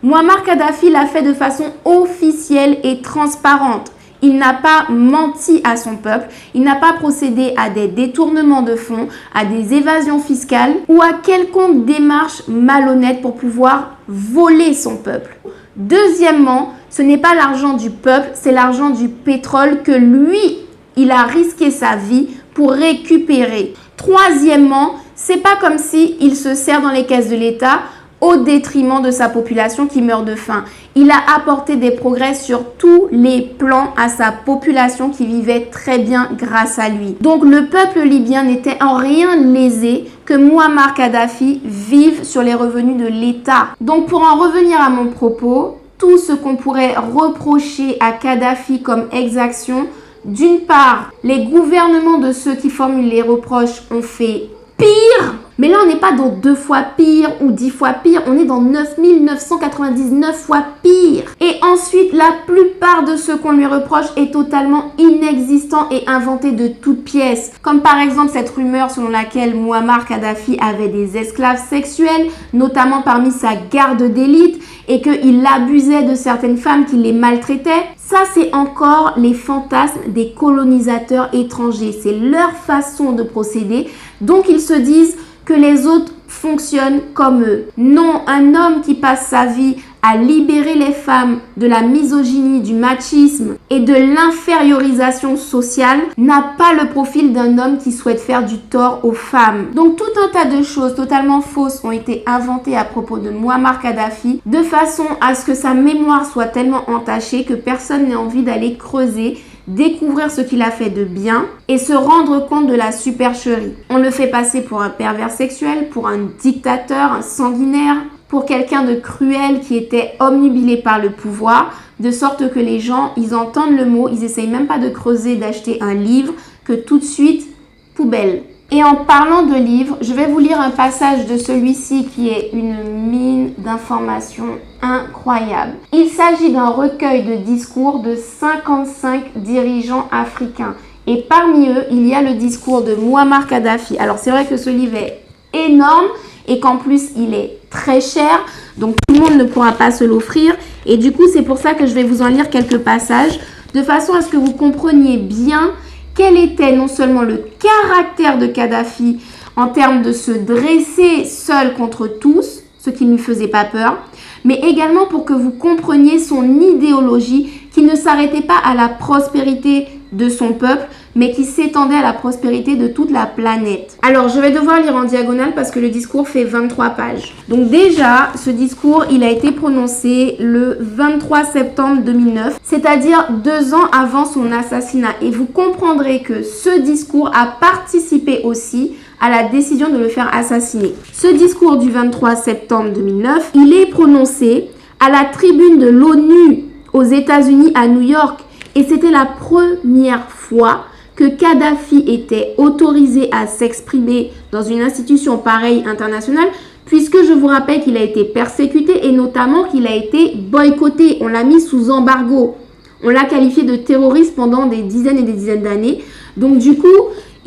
Mouammar Kadhafi l'a fait de façon officielle et transparente. Il n'a pas menti à son peuple, il n'a pas procédé à des détournements de fonds, à des évasions fiscales ou à quelconque démarche malhonnête pour pouvoir voler son peuple. Deuxièmement, ce n'est pas l'argent du peuple, c'est l'argent du pétrole que lui, il a risqué sa vie pour récupérer. Troisièmement, c'est pas comme si il se sert dans les caisses de l'État au détriment de sa population qui meurt de faim. Il a apporté des progrès sur tous les plans à sa population qui vivait très bien grâce à lui. Donc le peuple libyen n'était en rien lésé que Mouammar Kadhafi vive sur les revenus de l'État. Donc pour en revenir à mon propos, tout ce qu'on pourrait reprocher à Kadhafi comme exaction, d'une part, les gouvernements de ceux qui formulent les reproches ont fait pire, mais là on n'est pas dans 2 fois pire ou 10 fois pire, on est dans 9999 fois pire. Et ensuite, la plupart de ce qu'on lui reproche est totalement inexistant et inventé de toutes pièces. Comme par exemple cette rumeur selon laquelle Mouammar Kadhafi avait des esclaves sexuels, notamment parmi sa garde d'élite, et qu'il abusait de certaines femmes, qu'il les maltraitait. Ça, c'est encore les fantasmes des colonisateurs étrangers. C'est leur façon de procéder. Donc, ils se disent que les autres fonctionnent comme eux. Non, un homme qui passe sa vie à libérer les femmes de la misogynie, du machisme et de l'infériorisation sociale n'a pas le profil d'un homme qui souhaite faire du tort aux femmes. Donc tout un tas de choses totalement fausses ont été inventées à propos de Mouammar Kadhafi de façon à ce que sa mémoire soit tellement entachée que personne n'ait envie d'aller creuser, découvrir ce qu'il a fait de bien et se rendre compte de la supercherie. On le fait passer pour un pervers sexuel, pour un dictateur, un sanguinaire, pour quelqu'un de cruel qui était omnubilé par le pouvoir, de sorte que les gens, ils entendent le mot, ils essayent même pas de creuser, d'acheter un livre, que tout de suite, poubelle. Et en parlant de livres, je vais vous lire un passage de celui-ci qui est une mine d'informations incroyable. Il s'agit d'un recueil de discours de 55 dirigeants africains. Et parmi eux, il y a le discours de Mouammar Kadhafi. Alors c'est vrai que ce livre est énorme et qu'en plus il est très cher, donc tout le monde ne pourra pas se l'offrir. Et du coup, c'est pour ça que je vais vous en lire quelques passages, de façon à ce que vous compreniez bien quel était non seulement le caractère de Kadhafi en termes de se dresser seul contre tous, ce qui ne lui faisait pas peur, mais également pour que vous compreniez son idéologie qui ne s'arrêtait pas à la prospérité de son peuple, mais qui s'étendait à la prospérité de toute la planète. Alors, je vais devoir lire en diagonale parce que le discours fait 23 pages. Donc déjà, ce discours, il a été prononcé le 23 septembre 2009, c'est-à-dire 2 ans avant son assassinat. Et vous comprendrez que ce discours a participé aussi à la décision de le faire assassiner. Ce discours du 23 septembre 2009, il est prononcé à la tribune de l'ONU aux États-Unis à New York. Et c'était la première fois que Kadhafi était autorisé à s'exprimer dans une institution pareille internationale, puisque je vous rappelle qu'il a été persécuté et notamment qu'il a été boycotté. On l'a mis sous embargo. On l'a qualifié de terroriste pendant des dizaines et des dizaines d'années. Donc du coup,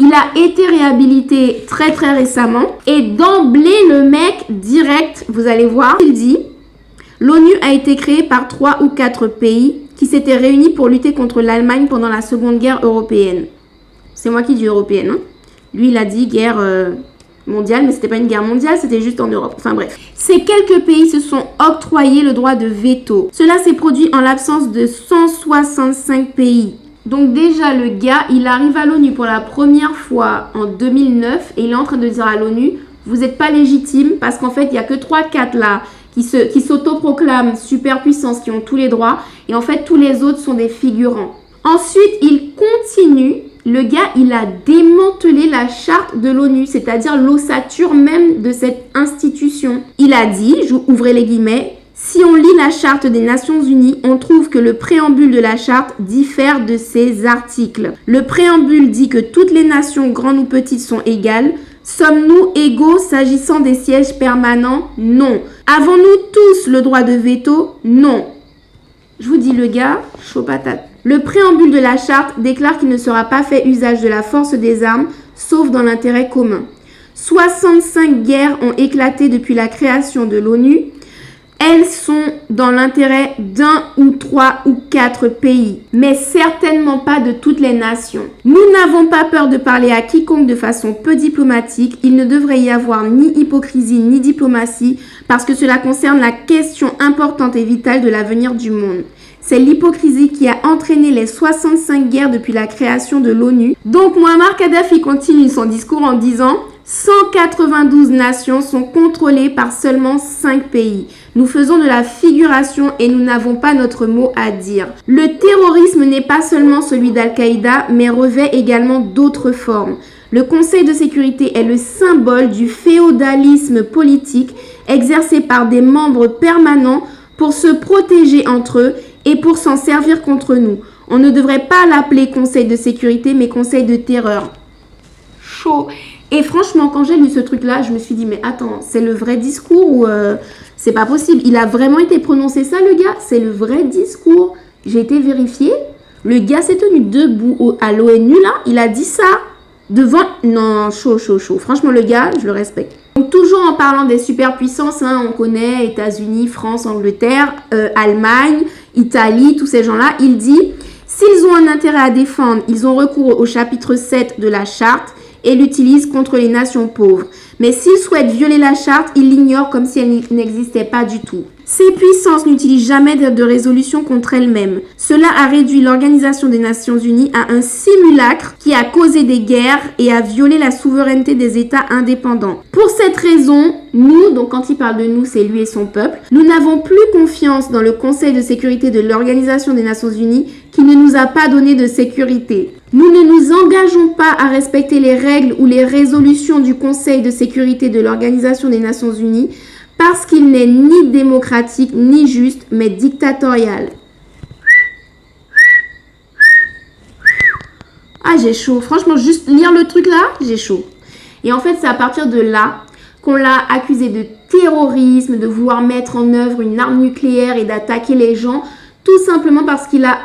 il a été réhabilité très très récemment. Et d'emblée, le mec, direct, vous allez voir, il dit « L'ONU a été créée par 3 ou 4 pays qui s'étaient réunis pour lutter contre l'Allemagne pendant la Seconde Guerre européenne. » C'est moi qui dis européenne. Hein. Lui, il a dit guerre mondiale, mais c'était pas une guerre mondiale, c'était juste en Europe. Enfin bref. Ces quelques pays se sont octroyés le droit de veto. Cela s'est produit en l'absence de 165 pays. Donc déjà, le gars, il arrive à l'ONU pour la première fois en 2009 et il est en train de dire à l'ONU, vous n'êtes pas légitime parce qu'en fait, il n'y a que 3-4 là qui s'autoproclament superpuissance, qui ont tous les droits. Et en fait, tous les autres sont des figurants. Ensuite, il continue. Le gars, il a démantelé la charte de l'ONU, c'est-à-dire l'ossature même de cette institution. Il a dit, ouvrez les guillemets, si on lit la charte des Nations Unies, on trouve que le préambule de la charte diffère de ses articles. Le préambule dit que toutes les nations, grandes ou petites, sont égales. Sommes-nous égaux s'agissant des sièges permanents? Non. Avons-nous tous le droit de veto? Non. Je vous dis, le gars, chaud patate. Le préambule de la charte déclare qu'il ne sera pas fait usage de la force des armes, sauf dans l'intérêt commun. 65 guerres ont éclaté depuis la création de l'ONU. elles sont dans l'intérêt d'un ou 3 ou 4 pays, mais certainement pas de toutes les nations. Nous n'avons pas peur de parler à quiconque de façon peu diplomatique. Il ne devrait y avoir ni hypocrisie ni diplomatie parce que cela concerne la question importante et vitale de l'avenir du monde. C'est l'hypocrisie qui a entraîné les 65 guerres depuis la création de l'ONU. Donc Muammar Kadhafi continue son discours en disant « 192 nations sont contrôlées par seulement 5 pays. Nous faisons de la figuration et nous n'avons pas notre mot à dire. Le terrorisme n'est pas seulement celui d'Al-Qaïda, mais revêt également d'autres formes. Le Conseil de sécurité est le symbole du féodalisme politique exercé par des membres permanents pour se protéger entre eux et pour s'en servir contre nous. On ne devrait pas l'appeler Conseil de sécurité, mais Conseil de terreur. » Chaud. Et franchement, quand j'ai lu ce truc-là, je me suis dit, mais attends, c'est le vrai discours ou c'est pas possible. Il a vraiment été prononcé ça, le gars. C'est le vrai discours. J'ai été vérifiée. Le gars s'est tenu debout à l'ONU, là. Il a dit ça devant... Non, chaud. Franchement, le gars, je le respecte. Donc, toujours en parlant des superpuissances, hein, on connaît États-Unis, France, Angleterre, Allemagne, Italie, tous ces gens-là. Il dit, s'ils ont un intérêt à défendre, ils ont recours au chapitre 7 de la charte et l'utilisent contre les nations pauvres. Mais s'ils souhaitent violer la charte, ils l'ignorent comme si elle n'existait pas du tout. Ces puissances n'utilisent jamais de résolution contre elles-mêmes. Cela a réduit l'Organisation des Nations Unies à un simulacre qui a causé des guerres et a violé la souveraineté des États indépendants. Pour cette raison, nous, donc quand il parle de nous, c'est lui et son peuple, nous n'avons plus confiance dans le Conseil de sécurité de l'Organisation des Nations Unies qui ne nous a pas donné de sécurité. Nous ne nous engageons pas à respecter les règles ou les résolutions du Conseil de sécurité de l'Organisation des Nations Unies parce qu'il n'est ni démocratique ni juste, mais dictatorial. Ah, j'ai chaud. Franchement, juste lire le truc là, j'ai chaud. Et en fait, c'est à partir de là qu'on l'a accusé de terrorisme, de vouloir mettre en œuvre une arme nucléaire et d'attaquer les gens, tout simplement parce qu'il a,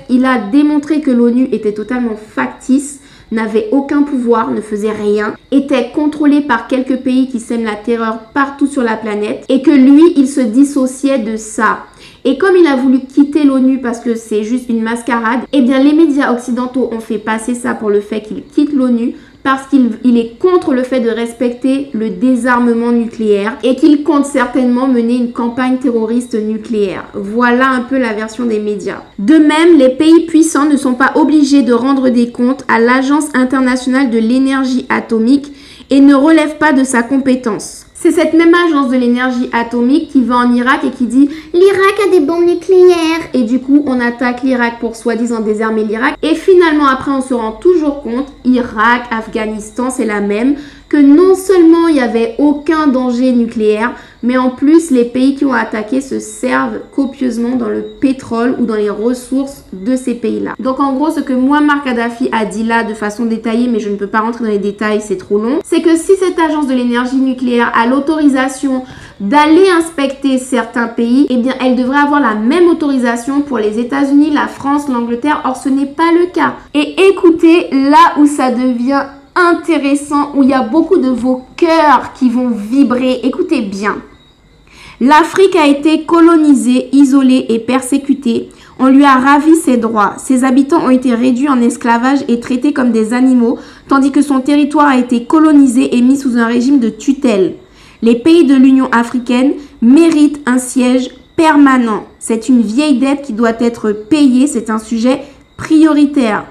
il a démontré que l'ONU était totalement factice, n'avait aucun pouvoir, ne faisait rien, était contrôlé par quelques pays qui sèment la terreur partout sur la planète et que lui, il se dissociait de ça. Et comme il a voulu quitter l'ONU parce que c'est juste une mascarade, eh bien les médias occidentaux ont fait passer ça pour le fait qu'il quitte l'ONU parce qu'il est contre le fait de respecter le désarmement nucléaire et qu'il compte certainement mener une campagne terroriste nucléaire. Voilà un peu la version des médias. De même, les pays puissants ne sont pas obligés de rendre des comptes à l'Agence internationale de l'énergie atomique et ne relèvent pas de sa compétence. C'est cette même agence de l'énergie atomique qui va en Irak et qui dit « L'Irak a des bombes nucléaires » et du coup on attaque l'Irak pour soi-disant désarmer l'Irak. Et finalement après on se rend toujours compte, Irak, Afghanistan c'est la même, que non seulement il n'y avait aucun danger nucléaire, mais en plus les pays qui ont attaqué se servent copieusement dans le pétrole ou dans les ressources de ces pays-là. Donc en gros ce que Muammar Kadhafi a dit là de façon détaillée, mais je ne peux pas rentrer dans les détails, c'est trop long, c'est que si cette agence de l'énergie nucléaire a l'autorisation d'aller inspecter certains pays, eh bien elle devrait avoir la même autorisation pour les États-Unis, la France, l'Angleterre. Or ce n'est pas le cas. Et écoutez, là où ça devient intéressant, où il y a beaucoup de vos cœurs qui vont vibrer, écoutez bien. L'Afrique a été colonisée, isolée et persécutée. On lui a ravi ses droits. Ses habitants ont été réduits en esclavage et traités comme des animaux, tandis que son territoire a été colonisé et mis sous un régime de tutelle. Les pays de l'Union africaine méritent un siège permanent. C'est une vieille dette qui doit être payée. C'est un sujet prioritaire.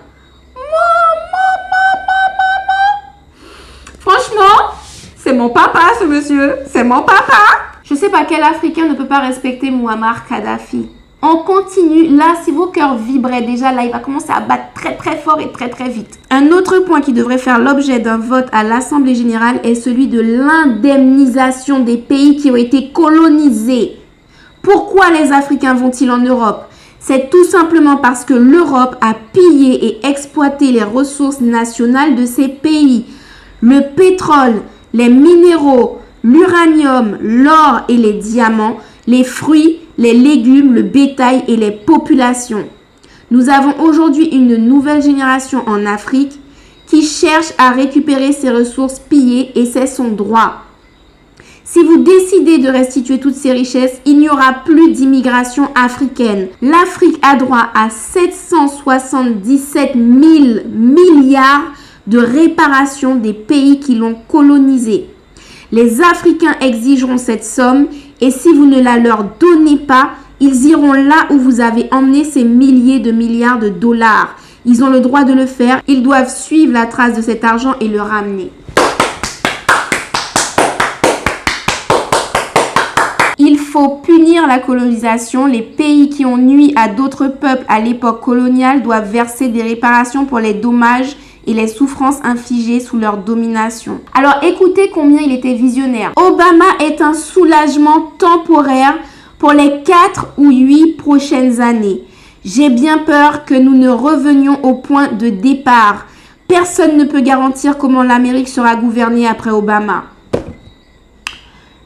Franchement, c'est mon papa ce monsieur. C'est mon papa. Je sais pas quel Africain ne peut pas respecter Muammar Kadhafi. On continue. Là, si vos cœurs vibraient déjà, là, il va commencer à battre très très fort et très très vite. Un autre point qui devrait faire l'objet d'un vote à l'Assemblée générale est celui de l'indemnisation des pays qui ont été colonisés. Pourquoi les Africains vont-ils en Europe? C'est tout simplement parce que l'Europe a pillé et exploité les ressources nationales de ces pays. Le pétrole, les minéraux, l'uranium, l'or et les diamants, les fruits, les légumes, le bétail et les populations. Nous avons aujourd'hui une nouvelle génération en Afrique qui cherche à récupérer ses ressources pillées et c'est son droit. Si vous décidez de restituer toutes ces richesses, il n'y aura plus d'immigration africaine. L'Afrique a droit à 777 000 milliards de réparation des pays qui l'ont colonisée. Les Africains exigeront cette somme et si vous ne la leur donnez pas, ils iront là où vous avez emmené ces milliers de milliards de dollars. Ils ont le droit de le faire. Ils doivent suivre la trace de cet argent et le ramener. Il faut punir la colonisation. Les pays qui ont nui à d'autres peuples à l'époque coloniale doivent verser des réparations pour les dommages et les souffrances infligées sous leur domination. Alors écoutez combien il était visionnaire. Obama est un soulagement temporaire pour les 4 ou 8 prochaines années. J'ai bien peur que nous ne revenions au point de départ. Personne ne peut garantir comment l'Amérique sera gouvernée après Obama.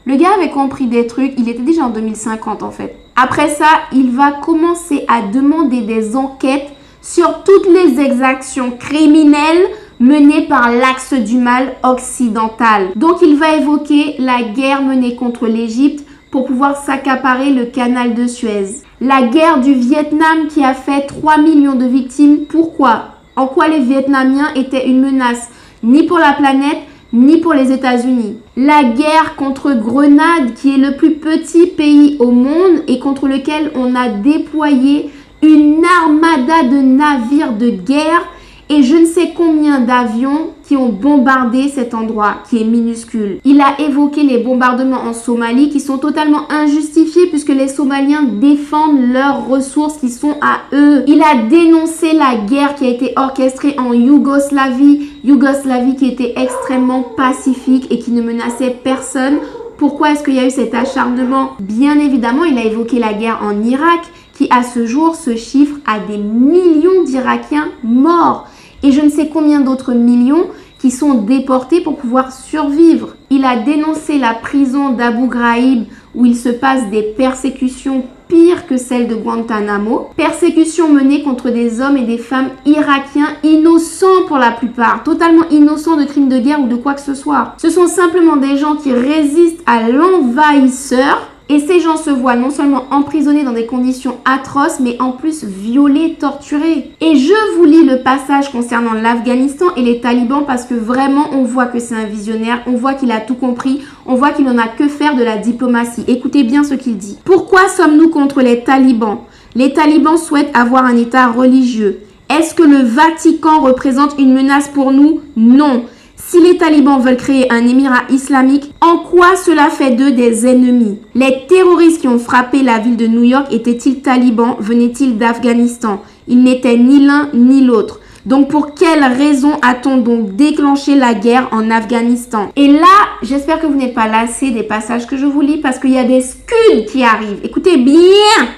Le gars avait compris des trucs, il était déjà en 2050 en fait. Après ça, il va commencer à demander des enquêtes sur toutes les exactions criminelles menées par l'axe du mal occidental. Donc il va évoquer la guerre menée contre l'Égypte pour pouvoir s'accaparer le canal de Suez. La guerre du Vietnam qui a fait 3 millions de victimes. Pourquoi? En quoi les Vietnamiens étaient une menace ni pour la planète, ni pour les États-Unis. La guerre contre Grenade, qui est le plus petit pays au monde et contre lequel on a déployé une armada de navires de guerre et je ne sais combien d'avions qui ont bombardé cet endroit qui est minuscule. Il a évoqué les bombardements en Somalie qui sont totalement injustifiés puisque les Somaliens défendent leurs ressources qui sont à eux. Il a dénoncé la guerre qui a été orchestrée en Yougoslavie qui était extrêmement pacifique et qui ne menaçait personne. Pourquoi est-ce qu'il y a eu cet acharnement? Bien évidemment, il a évoqué la guerre en Irak qui à ce jour se chiffre à des millions d'Irakiens morts et je ne sais combien d'autres millions qui sont déportés pour pouvoir survivre. Il a dénoncé la prison d'Abu Ghraib où il se passe des persécutions pires que celles de Guantanamo. Persécutions menées contre des hommes et des femmes irakiens innocents pour la plupart, totalement innocents de crimes de guerre ou de quoi que ce soit. Ce sont simplement des gens qui résistent à l'envahisseur. Et ces gens se voient non seulement emprisonnés dans des conditions atroces, mais en plus violés, torturés. Et je vous lis le passage concernant l'Afghanistan et les talibans parce que vraiment, on voit que c'est un visionnaire, on voit qu'il a tout compris, on voit qu'il n'en a que faire de la diplomatie. Écoutez bien ce qu'il dit. Pourquoi sommes-nous contre les talibans? Les talibans souhaitent avoir un État religieux. Est-ce que le Vatican représente une menace pour nous? Non. Si les talibans veulent créer un émirat islamique, en quoi cela fait d'eux des ennemis? Les terroristes qui ont frappé la ville de New York étaient-ils talibans? Venaient-ils d'Afghanistan? Ils n'étaient ni l'un ni l'autre. Donc pour quelle raison a-t-on donc déclenché la guerre en Afghanistan? Et là, j'espère que vous n'êtes pas lassés des passages que je vous lis parce qu'il y a des scuds qui arrivent. Écoutez bien,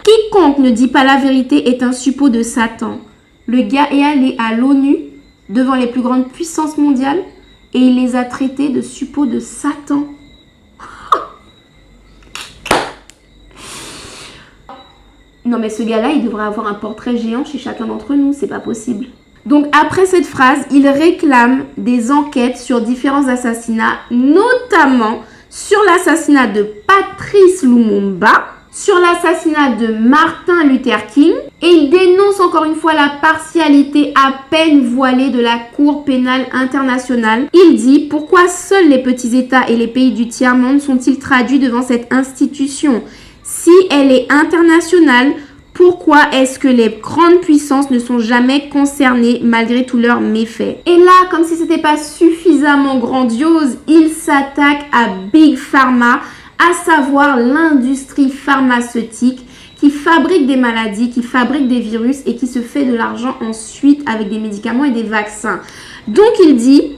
quiconque ne dit pas la vérité est un suppôt de Satan. Le gars est allé à l'ONU devant les plus grandes puissances mondiales et il les a traités de suppôts de Satan. Non mais ce gars-là, il devrait avoir un portrait géant chez chacun d'entre nous, c'est pas possible. Donc après cette phrase, il réclame des enquêtes sur différents assassinats, notamment sur l'assassinat de Patrice Lumumba, sur l'assassinat de Martin Luther King et il dénonce encore une fois la partialité à peine voilée de la Cour pénale internationale. Il dit pourquoi seuls les petits États et les pays du tiers-monde sont-ils traduits devant cette institution? Si elle est internationale, pourquoi est-ce que les grandes puissances ne sont jamais concernées malgré tous leurs méfaits? Et là, comme si ce n'était pas suffisamment grandiose, il s'attaque à Big Pharma, à savoir l'industrie pharmaceutique qui fabrique des maladies, qui fabrique des virus et qui se fait de l'argent ensuite avec des médicaments et des vaccins. Donc il dit,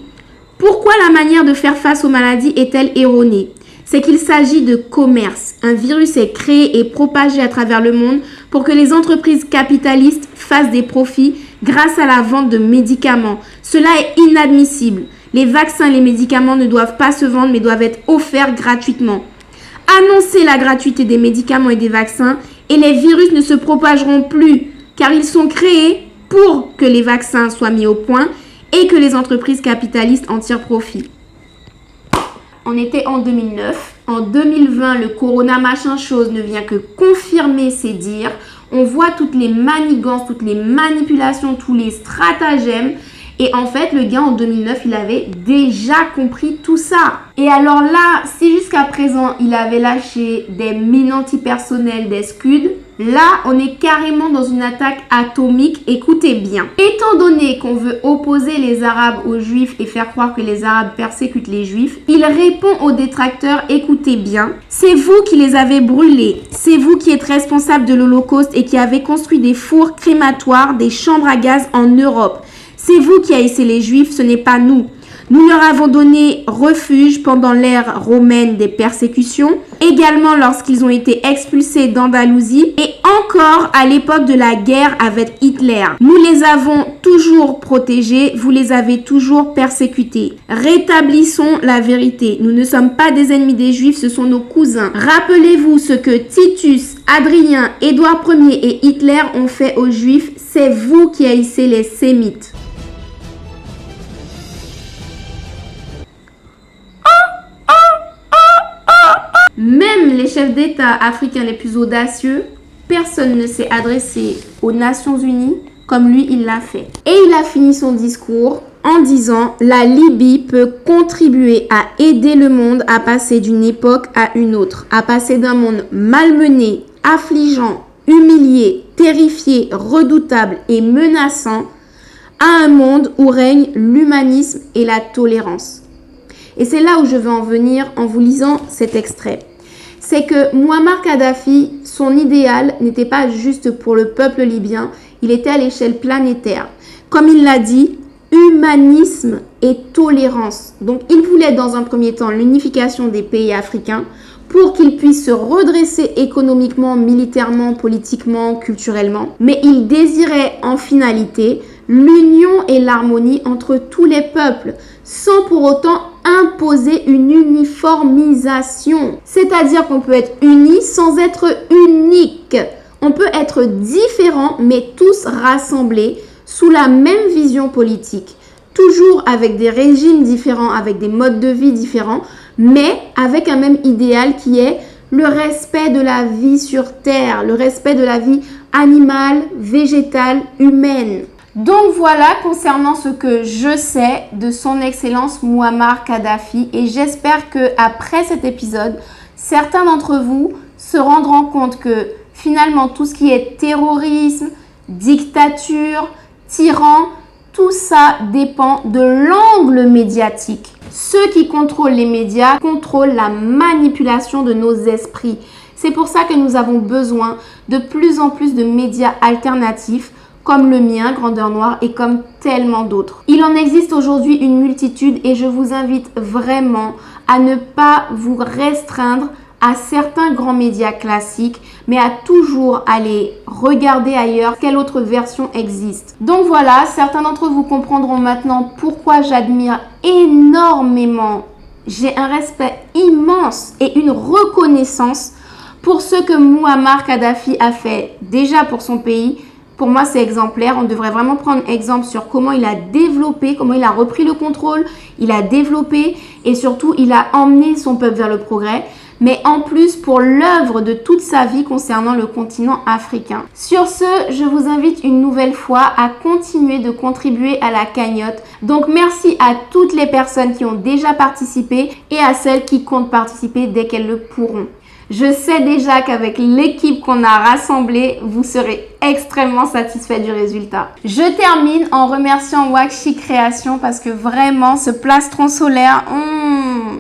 pourquoi la manière de faire face aux maladies est-elle erronée? C'est qu'il s'agit de commerce. Un virus est créé et propagé à travers le monde pour que les entreprises capitalistes fassent des profits grâce à la vente de médicaments. Cela est inadmissible. Les vaccins et les médicaments ne doivent pas se vendre mais doivent être offerts gratuitement. Annoncez la gratuité des médicaments et des vaccins et les virus ne se propageront plus car ils sont créés pour que les vaccins soient mis au point et que les entreprises capitalistes en tirent profit. On était en 2009 En 2020, le corona machin chose ne vient que confirmer ces dires. On voit toutes les manigances, toutes les manipulations, tous les stratagèmes. Et en fait, le gars en 2009, il avait déjà compris tout ça. Et alors là, si jusqu'à présent, il avait lâché des mines antipersonnelles, des scuds, là, on est carrément dans une attaque atomique. Écoutez bien. Étant donné qu'on veut opposer les Arabes aux Juifs et faire croire que les Arabes persécutent les Juifs, il répond aux détracteurs, écoutez bien, c'est vous qui les avez brûlés. C'est vous qui êtes responsable de l'Holocauste et qui avez construit des fours crématoires, des chambres à gaz en Europe. C'est vous qui haïssez les Juifs, ce n'est pas nous. Nous leur avons donné refuge pendant l'ère romaine des persécutions, également lorsqu'ils ont été expulsés d'Andalousie et encore à l'époque de la guerre avec Hitler. Nous les avons toujours protégés, vous les avez toujours persécutés. Rétablissons la vérité. Nous ne sommes pas des ennemis des Juifs, ce sont nos cousins. Rappelez-vous ce que Titus, Adrien, Édouard Ier et Hitler ont fait aux Juifs. C'est vous qui haïssez les Sémites. Même les chefs d'État africains les plus audacieux, personne ne s'est adressé aux Nations Unies comme lui il l'a fait. Et il a fini son discours en disant « La Libye peut contribuer à aider le monde à passer d'une époque à une autre, à passer d'un monde malmené, affligeant, humilié, terrifié, redoutable et menaçant à un monde où règne l'humanisme et la tolérance. » Et c'est là où je veux en venir en vous lisant cet extrait. C'est que Mouammar Kadhafi, son idéal n'était pas juste pour le peuple libyen, il était à l'échelle planétaire. Comme il l'a dit, humanisme et tolérance. Donc il voulait dans un premier temps l'unification des pays africains pour qu'ils puissent se redresser économiquement, militairement, politiquement, culturellement. Mais il désirait en finalité l'union et l'harmonie entre tous les peuples, sans pour autant imposer une uniformisation. C'est-à-dire qu'on peut être uni sans être unique. On peut être différent, mais tous rassemblés sous la même vision politique. Toujours avec des régimes différents, avec des modes de vie différents, mais avec un même idéal qui est le respect de la vie sur Terre, le respect de la vie animale, végétale, humaine. Donc voilà concernant ce que je sais de son excellence Mouammar Kadhafi et j'espère que après cet épisode, certains d'entre vous se rendront compte que finalement tout ce qui est terrorisme, dictature, tyran, tout ça dépend de l'angle médiatique. Ceux qui contrôlent les médias contrôlent la manipulation de nos esprits. C'est pour ça que nous avons besoin de plus en plus de médias alternatifs comme le mien, Grandeur Noire, et comme tellement d'autres. Il en existe aujourd'hui une multitude et je vous invite vraiment à ne pas vous restreindre à certains grands médias classiques, mais à toujours aller regarder ailleurs quelle autre version existe. Donc voilà, certains d'entre vous comprendront maintenant pourquoi j'admire énormément, j'ai un respect immense et une reconnaissance pour ce que Mouammar Kadhafi a fait déjà pour son pays. Pour moi, c'est exemplaire. On devrait vraiment prendre exemple sur comment il a développé, comment il a repris le contrôle, il a développé et surtout, il a emmené son peuple vers le progrès. Mais en plus, pour l'œuvre de toute sa vie concernant le continent africain. Sur ce, je vous invite une nouvelle fois à continuer de contribuer à la cagnotte. Donc, merci à toutes les personnes qui ont déjà participé et à celles qui comptent participer dès qu'elles le pourront. Je sais déjà qu'avec l'équipe qu'on a rassemblée, vous serez extrêmement satisfait du résultat. Je termine en remerciant Wakshi Création parce que vraiment, ce plastron solaire,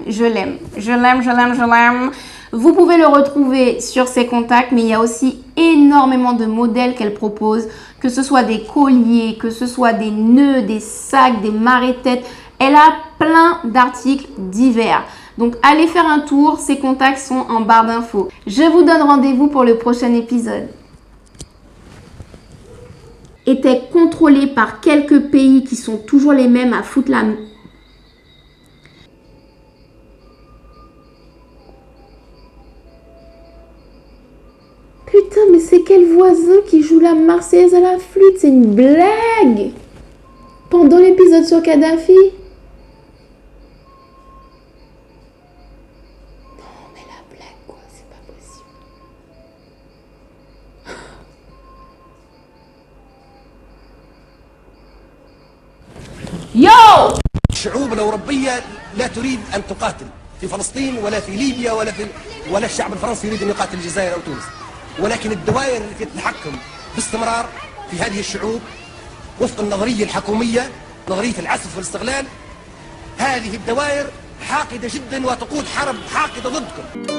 je l'aime. Je l'aime, je l'aime, je l'aime. Vous pouvez le retrouver sur ses contacts, mais il y a aussi énormément de modèles qu'elle propose, que ce soit des colliers, que ce soit des nœuds, des sacs, des marées-têtes. Elle a plein d'articles divers. Donc, allez faire un tour, ses contacts sont en barre d'infos. Je vous donne rendez-vous pour le prochain épisode. Était contrôlé par quelques pays qui sont toujours les mêmes à foutre la... Putain, mais c'est quel voisin qui joue la Marseillaise à la flûte? C'est une blague! Pendant l'épisode sur Kadhafi? Non, mais يو. الشعوب الأوروبية لا تريد أن تقاتل في فلسطين ولا في ليبيا ولا الشعب الفرنسي يريد أن يقاتل الجزائر أو تونس، ولكن الدوائر التي تتحكم باستمرار في هذه الشعوب وفق النظرية الحكومية، نظرية العسف والاستغلال، هذه الدوائر حاقدة جدا وتقود حرب حاقدة ضدكم.